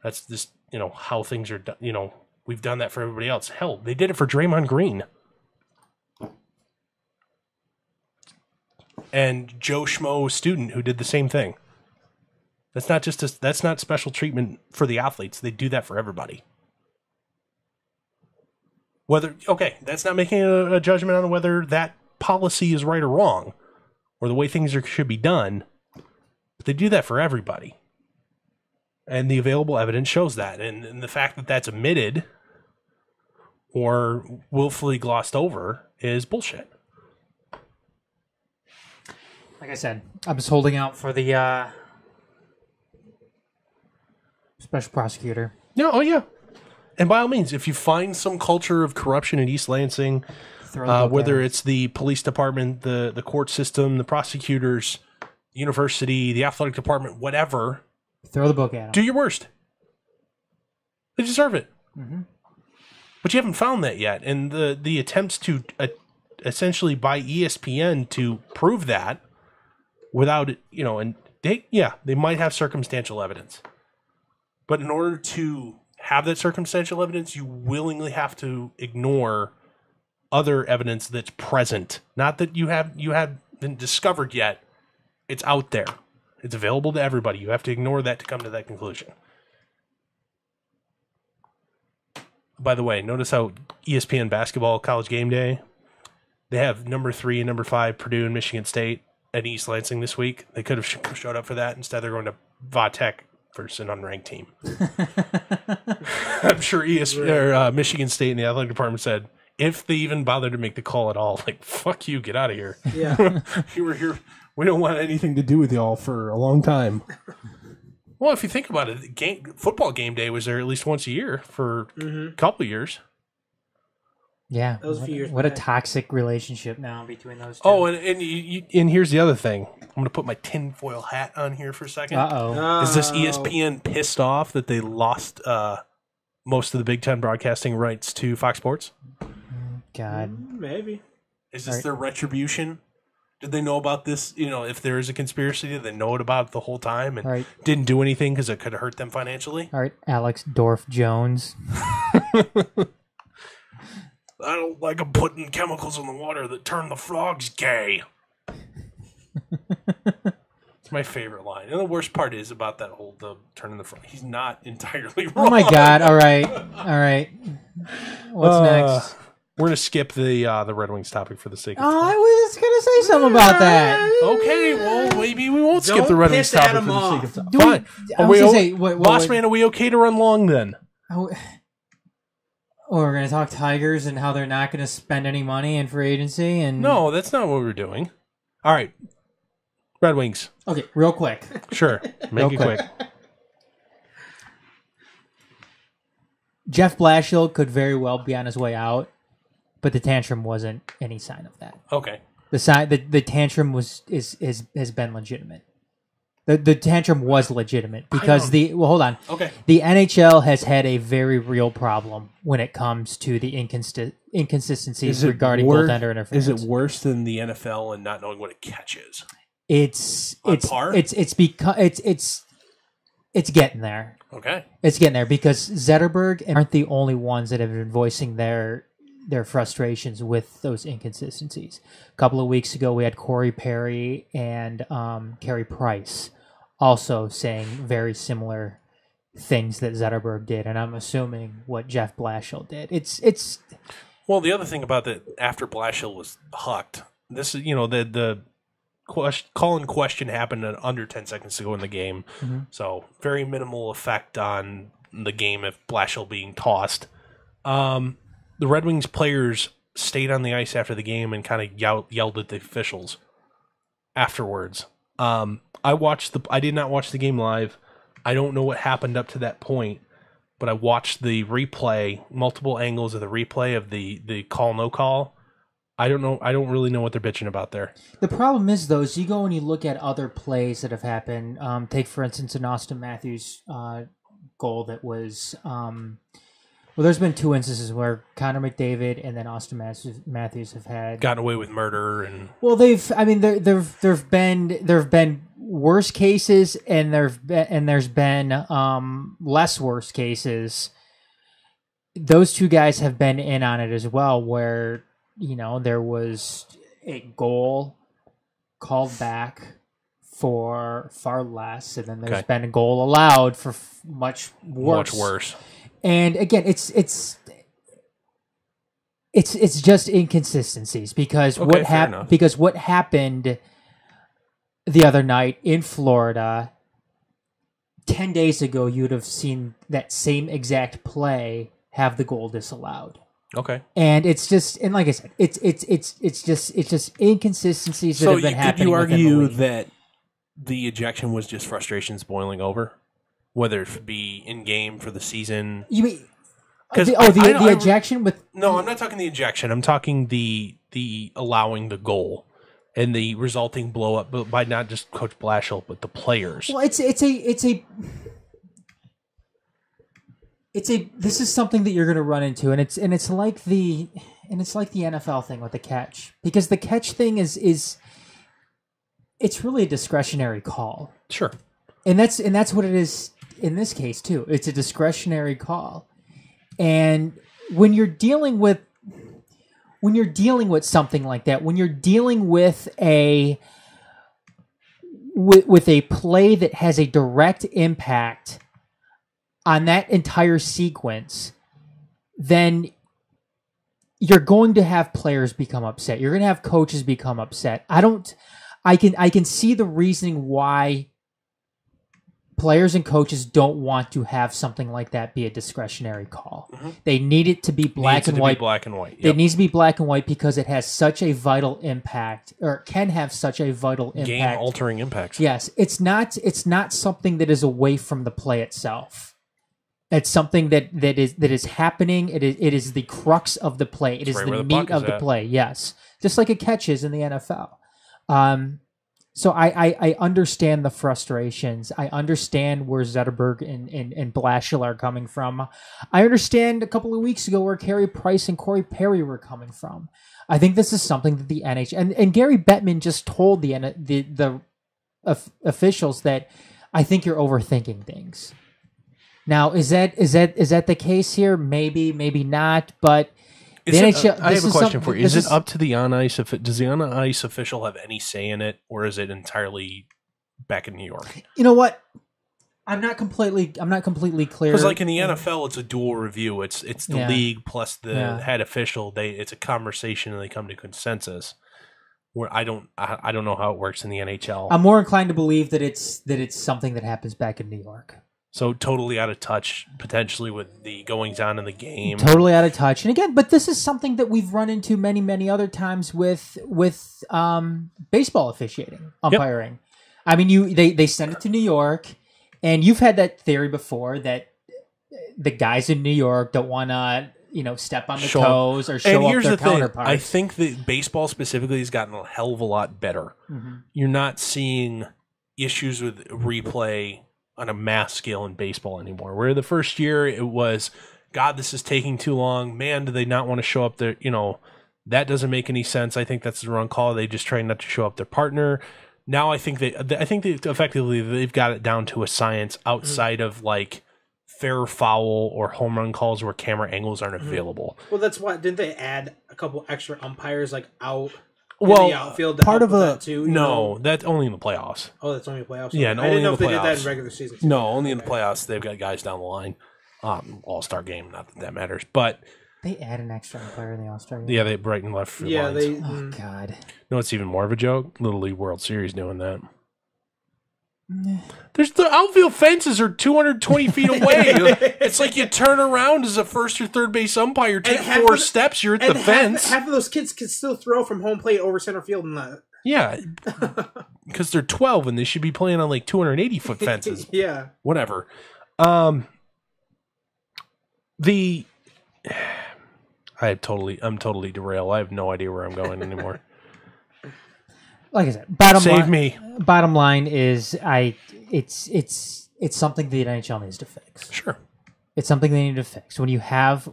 That's just, how things are done. We've done that for everybody else. Hell, they did it for Draymond Green. And Joe Schmo student who did the same thing. That's not special treatment for the athletes. They do that for everybody. That's not making a judgment on whether that policy is right or wrong, or the way things should be done. But they do that for everybody. And the available evidence shows that. And the fact that that's omitted or willfully glossed over is bullshit. Like I said, I'm just holding out for the special prosecutor. Yeah, oh yeah. And by all means, if you find some culture of corruption in East Lansing, whether it's the police department, the court system, the prosecutors, the university, the athletic department, whatever, throw the book at them. Do your worst. They deserve it. Mm-hmm. But you haven't found that yet. And the attempts to essentially by ESPN to prove that without, and they might have circumstantial evidence. But in order to have that circumstantial evidence, you willingly have to ignore other evidence that's present. Not that you haven't discovered yet. It's out there. It's available to everybody. You have to ignore that to come to that conclusion. By the way, notice how ESPN basketball college game day, they have number 3 and number 5 Purdue and Michigan State at East Lansing this week. They could have showed up for that. Instead, they're going to Vatech versus an unranked team. I'm sure Michigan State and the athletic department said, if they even bothered to make the call at all, like, fuck you, get out of here. Yeah. You were here. We don't want anything to do with y'all for a long time. Well, if you think about it, football game day was there at least once a year for a couple of years. Yeah. That was a few years What a back. toxic relationship now between those two. Oh, and here's the other thing. I'm going to put my tinfoil hat on here for a second. Uh-oh. Is this ESPN pissed off that they lost most of the Big Ten broadcasting rights to Fox Sports? God. Maybe. Is this their retribution? Did they know about this? If there is a conspiracy, did they know about it the whole time and didn't do anything because it could hurt them financially? All right, Alex Dorff Jones. I don't like them putting chemicals in the water that turn the frogs gay. It's my favorite line. And the worst part is about that whole turning the frog. He's not entirely wrong. Oh my God! All right. What's next? We're gonna skip the Red Wings topic for the sake of Oh, time. I was gonna say something about that. Okay, well maybe we won't skip the Red Wings topic for the sake of time. Fine. I was gonna say, Boss man, are we okay to run long then? We're going to talk Tigers and how they're not going to spend any money in free agency. And no, that's not what we're doing. All right. Red Wings. Okay, real quick. Sure. Make it quick. Jeff Blashill could very well be on his way out, but the tantrum wasn't any sign of that. Okay. The tantrum has been legitimate. The tantrum was legitimate because hold on. Okay. The NHL has had a very real problem when it comes to the inconsistencies regarding goaltender interference. Is it worse than the NFL and not knowing what a catch is? It's par? It's because it's getting there. Okay. It's getting there because Zetterberg aren't the only ones that have been voicing their frustrations with those inconsistencies. A couple of weeks ago, we had Corey Perry and Carey Price also saying very similar things that Zetterberg did, and I'm assuming what Jeff Blashill did. It's well, the other thing about that after Blashill was hucked, this is the call in question happened under 10 seconds to go in the game, so very minimal effect on the game if Blashill being tossed. The Red Wings players stayed on the ice after the game and kind of yelled at the officials afterwards. I did not watch the game live. I don't know what happened up to that point, but I watched the replay, multiple angles of the replay of the call no call. I don't know. I don't really know what they're bitching about there. The problem is, though, is you go and you look at other plays that have happened. Take, for instance, an Austin Matthews goal that was. Well, there's been two instances where Connor McDavid and then Austin Matthews have had gotten away with murder, and well, there've been worse cases, and there's been less worse cases. Those two guys have been in on it as well, where there was a goal called back for far less, and then there's been a goal allowed for much worse. Much worse. And again, it's just inconsistencies because what happened the other night in Florida 10 days ago, you'd have seen that same exact play have the goal disallowed. Okay. And it's just, and like I said, it's just inconsistencies that have been happening. Could you argue that the ejection was just frustrations boiling over? Whether it be in game for the season, you mean the ejection with? No, I'm not talking the ejection. I'm talking the allowing the goal and the resulting blow up, but by not just Coach Blashill, but the players. Well, this is something that you're going to run into, and it's like the NFL thing with the catch, because the catch thing is it's really a discretionary call. Sure. And that's what it is in this case too. It's a discretionary call. And when you're dealing with something like that, when you're dealing with a play that has a direct impact on that entire sequence, then you're going to have players become upset. You're going to have coaches become upset. I can see the reasoning why players and coaches don't want to have something like that be a discretionary call. Mm-hmm. They need it to be black and white. Yep. It needs to be black and white because it has such a vital impact, or can have such a vital impact. Game-altering impacts. Yes, it's not something that is away from the play itself. It's something that is happening. It is the crux of the play. It is the meat of the play. Yes, just like a catch is in the NFL. So I understand the frustrations. I understand where Zetterberg and Blashill are coming from. I understand a couple of weeks ago where Carey Price and Corey Perry were coming from. I think this is something that the NHL and Gary Bettman just told the officials that I think you're overthinking things. Now, is that the case here? Maybe, maybe not. But the NHL, I have a question for you. Is it up to the on ice? Does the on ice official have any say in it, or is it entirely back in New York? You know what? I'm not completely clear. Because like in the NFL, it's a dual review. It's the league plus the head official. It's a conversation and they come to consensus. Where I don't know how it works in the NHL. I'm more inclined to believe that it's something that happens back in New York. So totally out of touch, potentially, with the goings on in the game. Totally out of touch. And again, but this is something that we've run into many, many other times with baseball officiating, umpiring. Yep. I mean, they send it to New York, and you've had that theory before that the guys in New York don't want to, step on the toes or show up their counterparts. I think that baseball specifically has gotten a hell of a lot better. Mm-hmm. You're not seeing issues with replay on a mass scale in baseball anymore. Where the first year it was, God, this is taking too long. Man, do they not want to show up there? That doesn't make any sense. I think that's the wrong call. They just try not to show up their partner. Now I think they effectively they've got it down to a science outside of like fair foul or home run calls where camera angles aren't available. Well, that's why didn't they add a couple extra umpires like out? Well, the outfield part of that too. No, that's only in the playoffs. Oh, that's only the playoffs. Yeah, I didn't know if they did that in regular season. Too. No, only in the playoffs. They've got guys down the line. All-Star game, not that matters, but they add an extra umpire in the All-Star game. Yeah, they right and left. Lines. Oh God. No, it's even more of a joke. Little League World Series doing that. There's the outfield fences are 220 feet away. It's like you turn around as a first or third base umpire, take 4 steps, you're at the fence. Half of those kids can still throw from home plate over center field in that. Yeah, because they're 12 and they should be playing on like 280-foot fences. Yeah, whatever. I'm totally derailed. I have no idea where I'm going anymore. Like I said, bottom line is it's something the NHL needs to fix. Sure. It's something they need to fix. When you have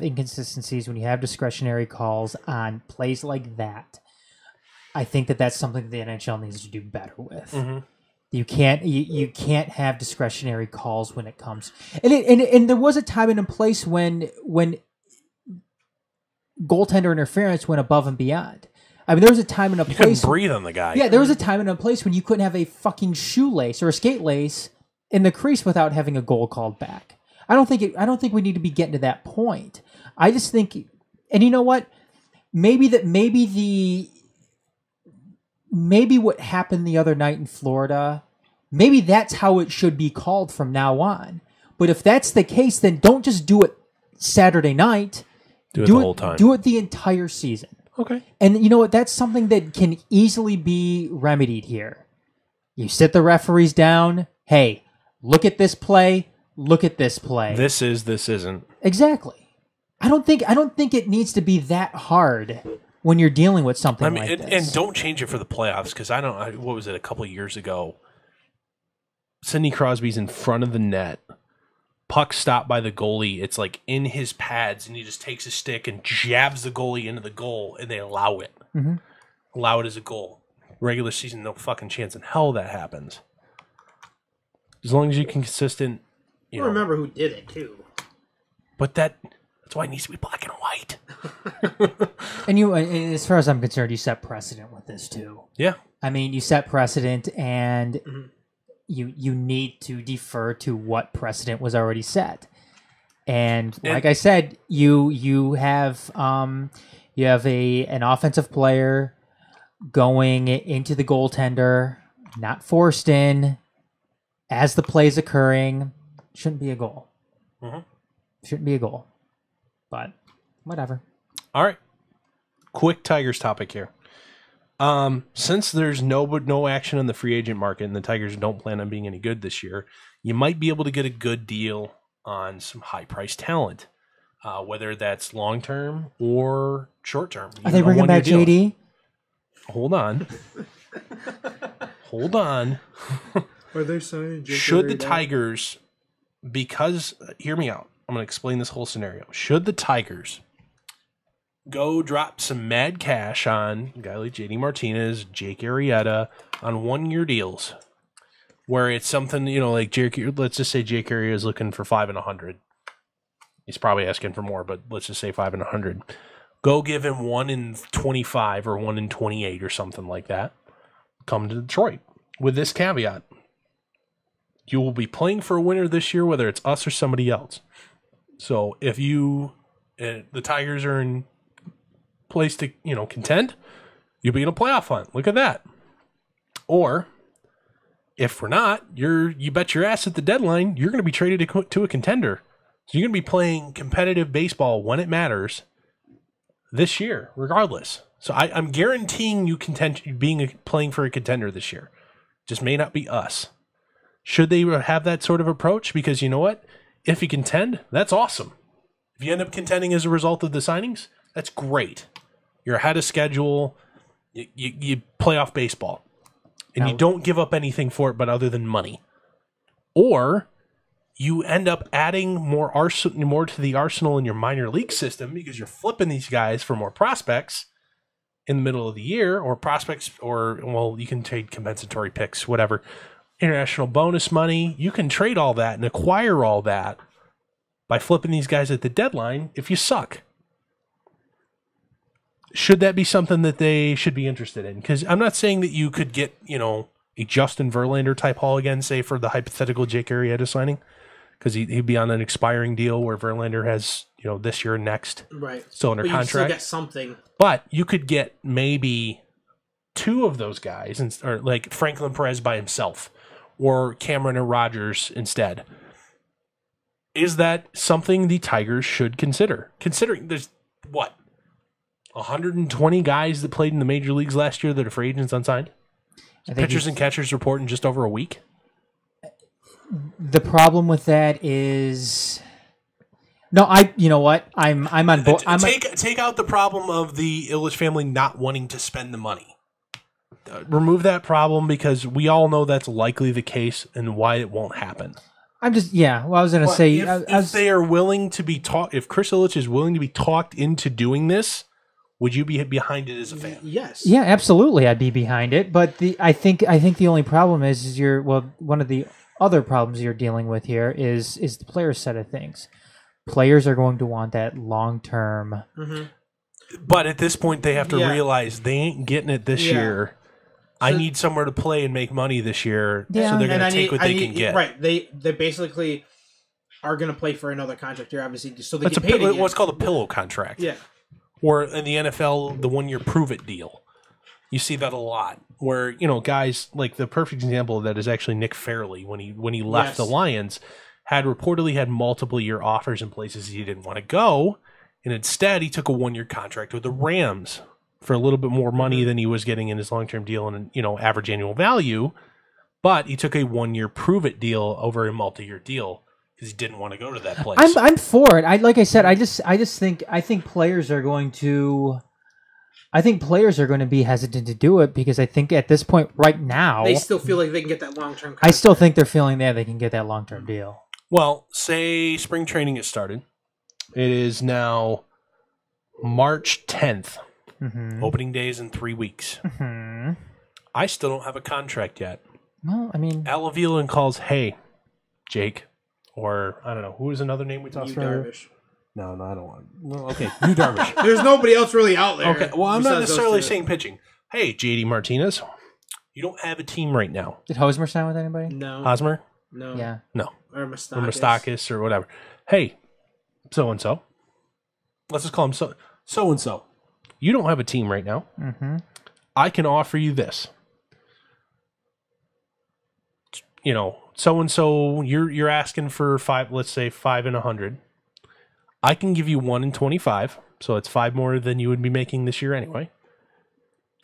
inconsistencies, when you have discretionary calls on plays like that, I think that's something the NHL needs to do better with. Mm-hmm. You can't have discretionary calls when it comes. And there was a time and a place when goaltender interference went above and beyond. I mean, there was a time and a place. You couldn't breathe on the guy. Yeah, there was a time and a place when you couldn't have a fucking shoelace or a skate lace in the crease without having a goal called back. I don't think we need to be getting to that point. I just think, and you know what? Maybe what happened the other night in Florida, maybe that's how it should be called from now on. But if that's the case, then don't just do it Saturday night. Do it the whole time. Do it the entire season. Okay. And you know what? That's something that can easily be remedied here. You sit the referees down. Hey, look at this play. Look at this play. This isn't. Exactly. I don't think it needs to be that hard when you're dealing with something like this. And don't change it for the playoffs because what was it, a couple of years ago? Sidney Crosby's in front of the net. Puck stopped by the goalie. It's like in his pads, and he just takes his stick and jabs the goalie into the goal, and they allow it. Mm-hmm. Allow it as a goal. Regular season, no fucking chance in hell that happens. As long as you can consistent. I remember who did it too. But that's why it needs to be black and white. And as far as I'm concerned, you set precedent with this too. Yeah. I mean, you set precedent, and. Mm-hmm. You need to defer to what precedent was already set, and like I said, you have an offensive player going into the goaltender, not forced in, as the play's occurring. Shouldn't be a goal. Mm-hmm. Shouldn't be a goal, but whatever. All right, quick Tigers topic here. Since there's no action in the free agent market and the Tigers don't plan on being any good this year, you might be able to get a good deal on some high-priced talent, whether that's long-term or short-term. Are they bringing back JD? Hold on. Hold on. Are they saying should the Tigers, because, hear me out, I'm going to explain this whole scenario. Should the Tigers go drop some mad cash on a guy like JD Martinez, Jake Arrieta on 1-year deals, where it's something, like let's just say Jake Arrieta is looking for 5 and 100. He's probably asking for more, but let's just say 5 and 100. Go give him 1 in 25 or 1 in 28 or something like that. Come to Detroit with this caveat. You will be playing for a winner this year, whether it's us or somebody else. So if the Tigers are in place to, contend, you'll be in a playoff hunt. Look at that. Or if we're not, you bet your ass at the deadline, you're going to be traded to a contender. So you're going to be playing competitive baseball when it matters this year, regardless. So I'm guaranteeing you playing for a contender this year. Just may not be us. Should they have that sort of approach? Because you know what? If you contend, that's awesome. If you end up contending as a result of the signings, that's great. You're ahead of schedule. You play off baseball. And you don't give up anything for it but other than money. Or you end up adding more to the arsenal in your minor league system because you're flipping these guys for more prospects in the middle of the year, or prospects, or, you can trade compensatory picks, whatever. International bonus money. You can trade all that and acquire all that by flipping these guys at the deadline if you suck. Should that be something that they should be interested in? Because I'm not saying that you could get, a Justin Verlander type haul again, say for the hypothetical Jake Arrieta signing, because he'd be on an expiring deal where Verlander has, this year and next, right, still under contract. Still get something, but you could get maybe 2 of those guys, or like Franklin Perez by himself, or Cameron or Rogers instead. Is that something the Tigers should consider? Considering there's 120 guys that played in the major leagues last year that are free agents unsigned? Pitchers and catchers report in just over a week? The problem with that is... No, you know what? I'm on board. Take out the problem of the Illich family not wanting to spend the money. Remove that problem, because we all know that's likely the case and why it won't happen. I'm just, I was going to say... If they are willing to be talked... If Chris Illich is willing to be talked into doing this, would you be behind it as a fan? Yes. Yeah, absolutely. I'd be behind it. But I think the only problem is one of the other problems you're dealing with here is the player side of things. Players are going to want that long-term. Mm-hmm. But at this point, they have to realize they ain't getting it this year. I need somewhere to play and make money this year, so they're going to take what they can get. Right. They basically are going to play for another contract year, obviously, so they get paid again. What's called a pillow contract. Yeah. Or in the NFL, the 1-year prove-it deal. You see that a lot, where guys, like the perfect example of that is actually Nick Fairley when he left the Lions, had reportedly had multiple year offers in places he didn't want to go, and instead he took a 1-year contract with the Rams for a little bit more money than he was getting in his long-term deal and average annual value, but he took a 1-year prove-it deal over a multi-year deal because he didn't want to go to that place. I'm for it. Like I said, I think players are going to be hesitant to do it, because I think at this point right now they still feel like they can get that long-term contract. I still think they're feeling that they can get that long-term deal. Well, say spring training has started. It is now March 10th. Mm-hmm. Opening day is in 3 weeks. Mm-hmm. I still don't have a contract yet. Well, I mean... Al Avila calls, hey, Jake, or I don't know, who is another name we tossed earlier? Darvish. No, I don't want. Well, okay, you Darvish. There's nobody else really out there. Okay, well, I'm not necessarily saying pitching. Hey, JD Martinez, you don't have a team right now. Did Hosmer sign with anybody? No. Hosmer? No. Yeah. No. Or Moustakas. Or Moustakas or whatever. Hey, so-and-so. Let's just call him so-and-so. You don't have a team right now. Mm-hmm. I can offer you this. So-and-so, you're asking for 5, let's say 5 and 100. I can give you 1 in 25, so it's 5 more than you would be making this year anyway,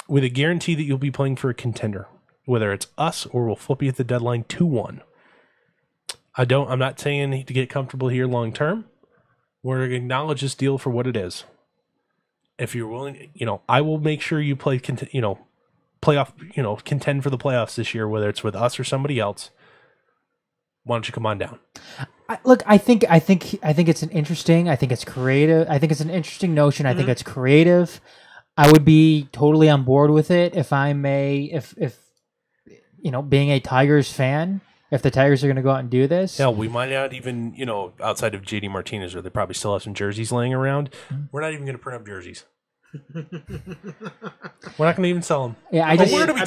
with a guarantee that you'll be playing for a contender, whether it's us or we'll flip you at the deadline 2-1. I'm not saying to get comfortable here long term. We're going to acknowledge this deal for what it is. If you're willing, I will make sure you play, playoff, contend for the playoffs this year, whether it's with us or somebody else. Why don't you come on down? I think it's an interesting. I think it's creative. I think it's an interesting notion. I think it's creative. I would be totally on board with it if being a Tigers fan. If the Tigers are going to go out and do this, we might not even, outside of JD Martinez, or they probably still have some jerseys laying around. We're not even going to print up jerseys. We're not going to even sell them. Yeah, we're going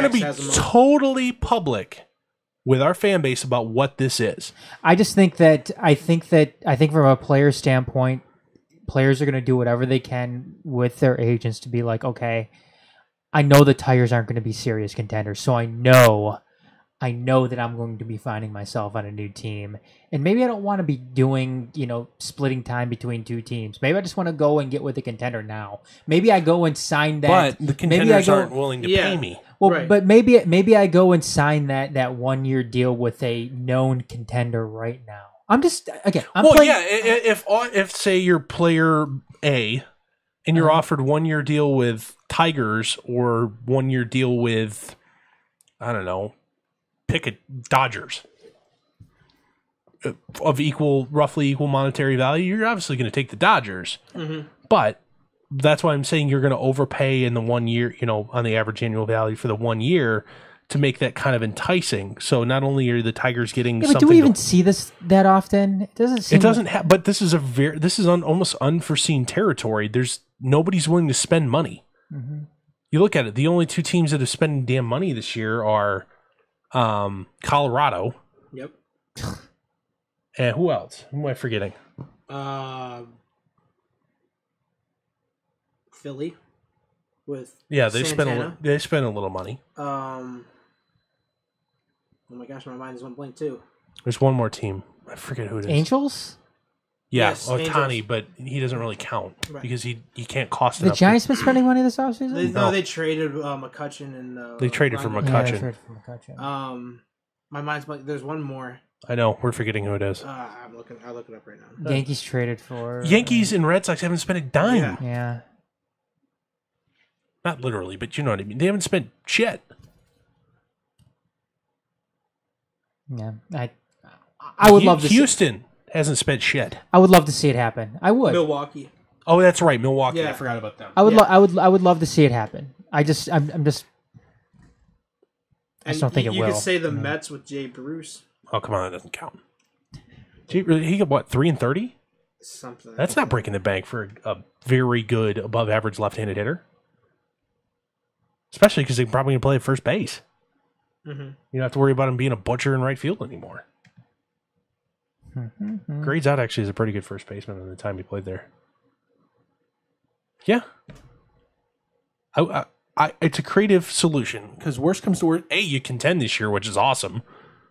to be totally public with our fan base about what this is. I think from a player standpoint, players are going to do whatever they can with their agents to be like, okay, I know the Tigers aren't going to be serious contenders, so I know that I'm going to be finding myself on a new team. And maybe I don't want to be doing, splitting time between two teams. Maybe I just want to go and get with the contender now. Maybe I go and sign that. But the contenders aren't willing to pay me. Well, right. But maybe I go and sign that 1-year deal with a known contender right now. If say you're player A and you're offered 1-year deal with Tigers or 1-year deal with, I don't know, pick a Dodgers of roughly equal monetary value, you're obviously going to take the Dodgers. Mm-hmm. But that's why I'm saying you're going to overpay in the 1 year, on the average annual value for the 1 year to make that kind of enticing. So not only are the Tigers getting something. But do we even see this that often? It doesn't seem. It doesn't have. But this is almost unforeseen territory. Nobody's willing to spend money. Mm-hmm. You look at it. The only two teams that have spent damn money this year are Colorado. Yep. And who else? Who am I forgetting? Philly. They spent a little money. Oh my gosh, my mind just went blank too. There's one more team. I forget who it is. Angels? Yeah, yes, Ohtani, but he doesn't really count because he can't cost the enough. The Giants been spending money this offseason? They traded McCutchen and they traded for McCutchen. My mind's blank. There's one more. I know. We're forgetting who it is. I'll look it up right now. Yankees traded for Yankees and Red Sox haven't spent a dime. Yeah. Not literally, but you know what I mean. They haven't spent shit. Yeah, I would love to. Houston hasn't spent shit. I would love to see it happen. I would. Milwaukee. Oh, that's right, Milwaukee. Yeah. I forgot about them. I would love to see it happen. I just don't think it will. You could say the Mets with Jay Bruce. Oh, come on, that doesn't count. He got what, 3-30? Something. That's not breaking the bank for a very good, above average left-handed hitter. Especially because they're probably going to play at first base. Mm-hmm. You don't have to worry about him being a butcher in right field anymore. Mm-hmm. Grades out actually is a pretty good first baseman in the time he played there. Yeah. It's a creative solution because worst comes to worst, you contend this year, which is awesome.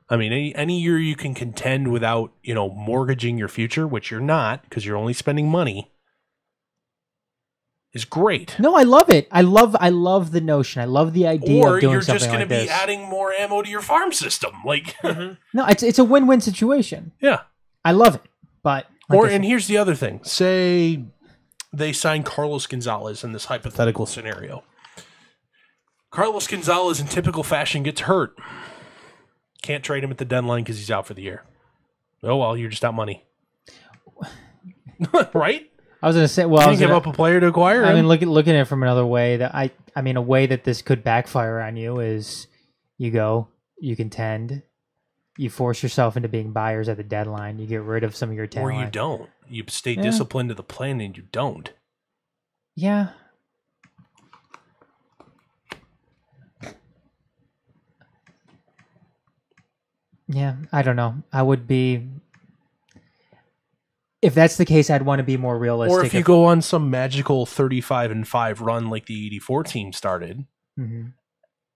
I mean, any year you can contend without, mortgaging your future, which you're not because you're only spending money, is great. No, I love it. I love the notion. I love the idea of doing something like this. Or you're just going to be adding more ammo to your farm system. Like, no, it's a win-win situation. Yeah, I love it. But and here's the other thing: say they sign Carlos Gonzalez in this hypothetical scenario. Carlos Gonzalez, in typical fashion, gets hurt. Can't trade him at the deadline because he's out for the year. Oh well, you're just out money, right? I was going to say, you didn't give up a player to acquire him. I mean, looking at it from another way, that a way that this could backfire on you is you contend, you force yourself into being buyers at the deadline, you get rid of some of your talent. Or you don't. You stay disciplined to the plan and you don't. Yeah. Yeah, I don't know. I would be... If that's the case, I'd want to be more realistic. Or if you go on some magical 35-5 run like the '84 team started,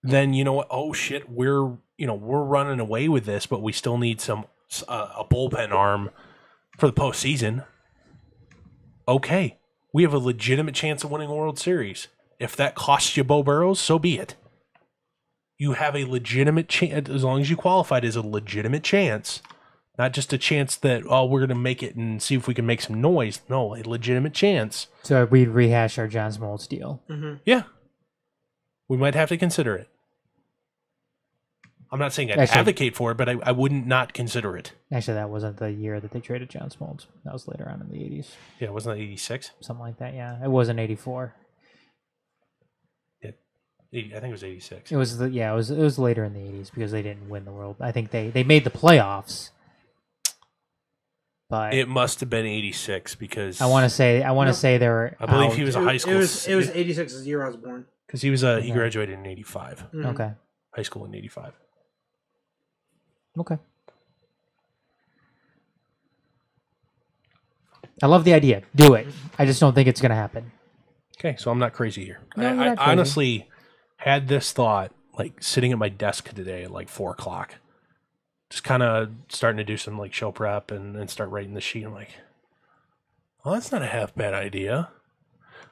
then you know what? Oh shit, we're running away with this, but we still need a bullpen arm for the postseason. Okay, we have a legitimate chance of winning a World Series. If that costs you Bo Burrows, so be it. you have a legitimate chance, as long as you qualified as a legitimate chance, not just a chance that, oh, we're going to make it and see if we can make some noise. No, a legitimate chance. So we'd rehash our John Smoltz deal. Mm-hmm. Yeah. We might have to consider it. I'm not saying I'd advocate for it, but I wouldn't not consider it. Actually, that wasn't the year that they traded John Smoltz. That was later on in the 80s. Yeah, wasn't that 86? Something like that, yeah. It wasn't 84. Yeah, I think it was 86. It was it was later in the 80s because they didn't win the World. I think they made the playoffs. But it must have been 86 because I want to say they were. I believe he was a high school. It was 86 is the year I was born. Because he graduated in 85. Mm-hmm. Okay. High school in 85. Okay. I love the idea. Do it. I just don't think it's going to happen. Okay, so I'm not crazy here. No, you're I not crazy. honestly had this thought like sitting at my desk today at like 4 o'clock. Just kind of starting to do some like show prep and start writing the sheet. I'm like, well, that's not a half bad idea.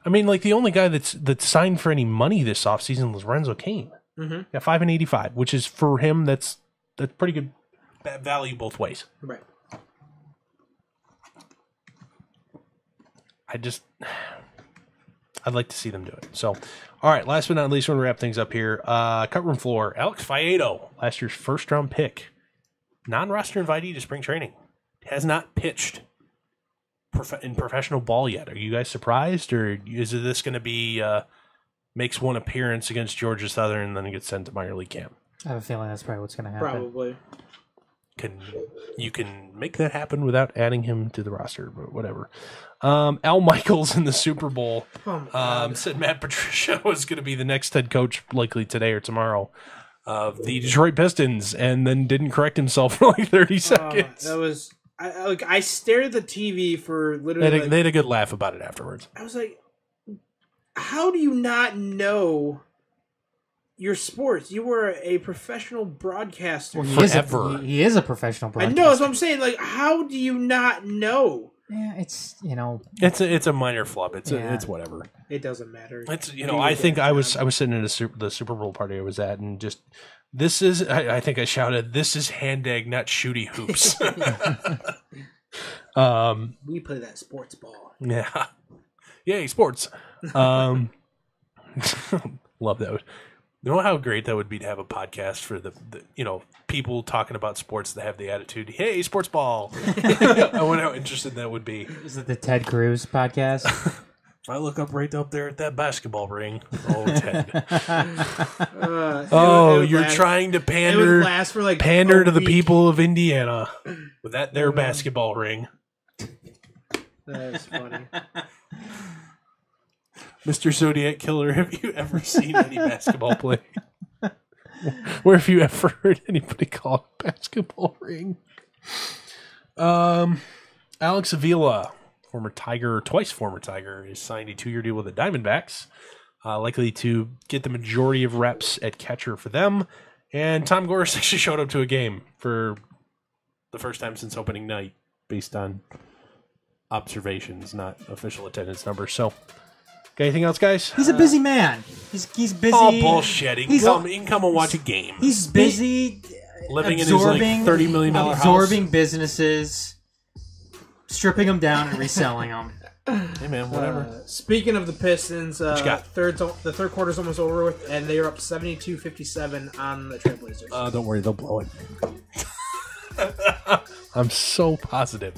I mean, like the only guy that's signed for any money this offseason was Lorenzo Cain. Mm-hmm. Got 5 and 85, which is for him that's pretty good value both ways. Right. I'd like to see them do it. So, all right, last but not least, we're going to wrap things up here. Cut room floor, Alex Faedo, last year's first-round pick. Non-roster invitee to spring training. Has not pitched in professional ball yet. Are you guys surprised, or is this going to be makes one appearance against Georgia Southern and then gets sent to minor league camp? I have a feeling that's probably what's going to happen. Probably. You can make that happen without adding him to the roster, but whatever. Al Michaels in the Super Bowl said Matt Patricia was going to be the next head coach, likely today or tomorrow, of the Detroit Pistons, and then didn't correct himself for like 30 seconds. That was I stared at the TV for literally. They had a good laugh about it afterwards. I was like, "How do you not know your sports? You were a professional broadcaster forever. He is a professional broadcaster. I know. That's what I'm saying. Like, how do you not know? Yeah, it's it's a minor flub. It's whatever. It doesn't matter. It's I think I was sitting at the Super Bowl party I was at, and just this is I think I shouted, "This is hand-egg, not shooty hoops." We play that sports ball. Yeah, yay sports. Love that. You know how great that would be to have a podcast for the people talking about sports that have the attitude, "Hey, sports ball." I wonder how interesting that would be. Is it the Ted Cruz podcast? If I look up right up there at that basketball ring, oh Ted, you're trying to pander to the people of Indiana with their basketball ring. That is funny. Mr. Zodiac Killer, have you ever seen any basketball play? Where have you ever heard anybody call it a basketball ring? Alex Avila, twice former Tiger, is signed a 2-year deal with the Diamondbacks, likely to get the majority of reps at catcher for them. And Tom Gores actually showed up to a game for the first time since opening night, based on observations, not official attendance numbers. So, got anything else, guys? He's a busy man. He's busy. Oh, bullshit. He can come and watch a game. He's busy living in his $30 million house. Absorbing businesses, stripping them down and reselling them. Hey, man, whatever. Speaking of the Pistons, the third quarter's almost over with, and they are up 72-57 on the Trailblazers. Don't worry, they'll blow it. I'm so positive.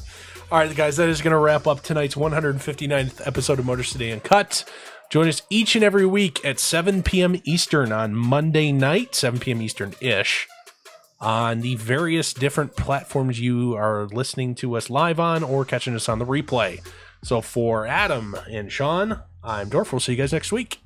All right, guys, that is going to wrap up tonight's 159th episode of Motor City Uncut. Join us each and every week at 7 p.m. Eastern on Monday night, 7 p.m. Eastern-ish, on the various different platforms you are listening to us live on or catching us on the replay. So for Adam and Sean, I'm Dorf. We'll see you guys next week.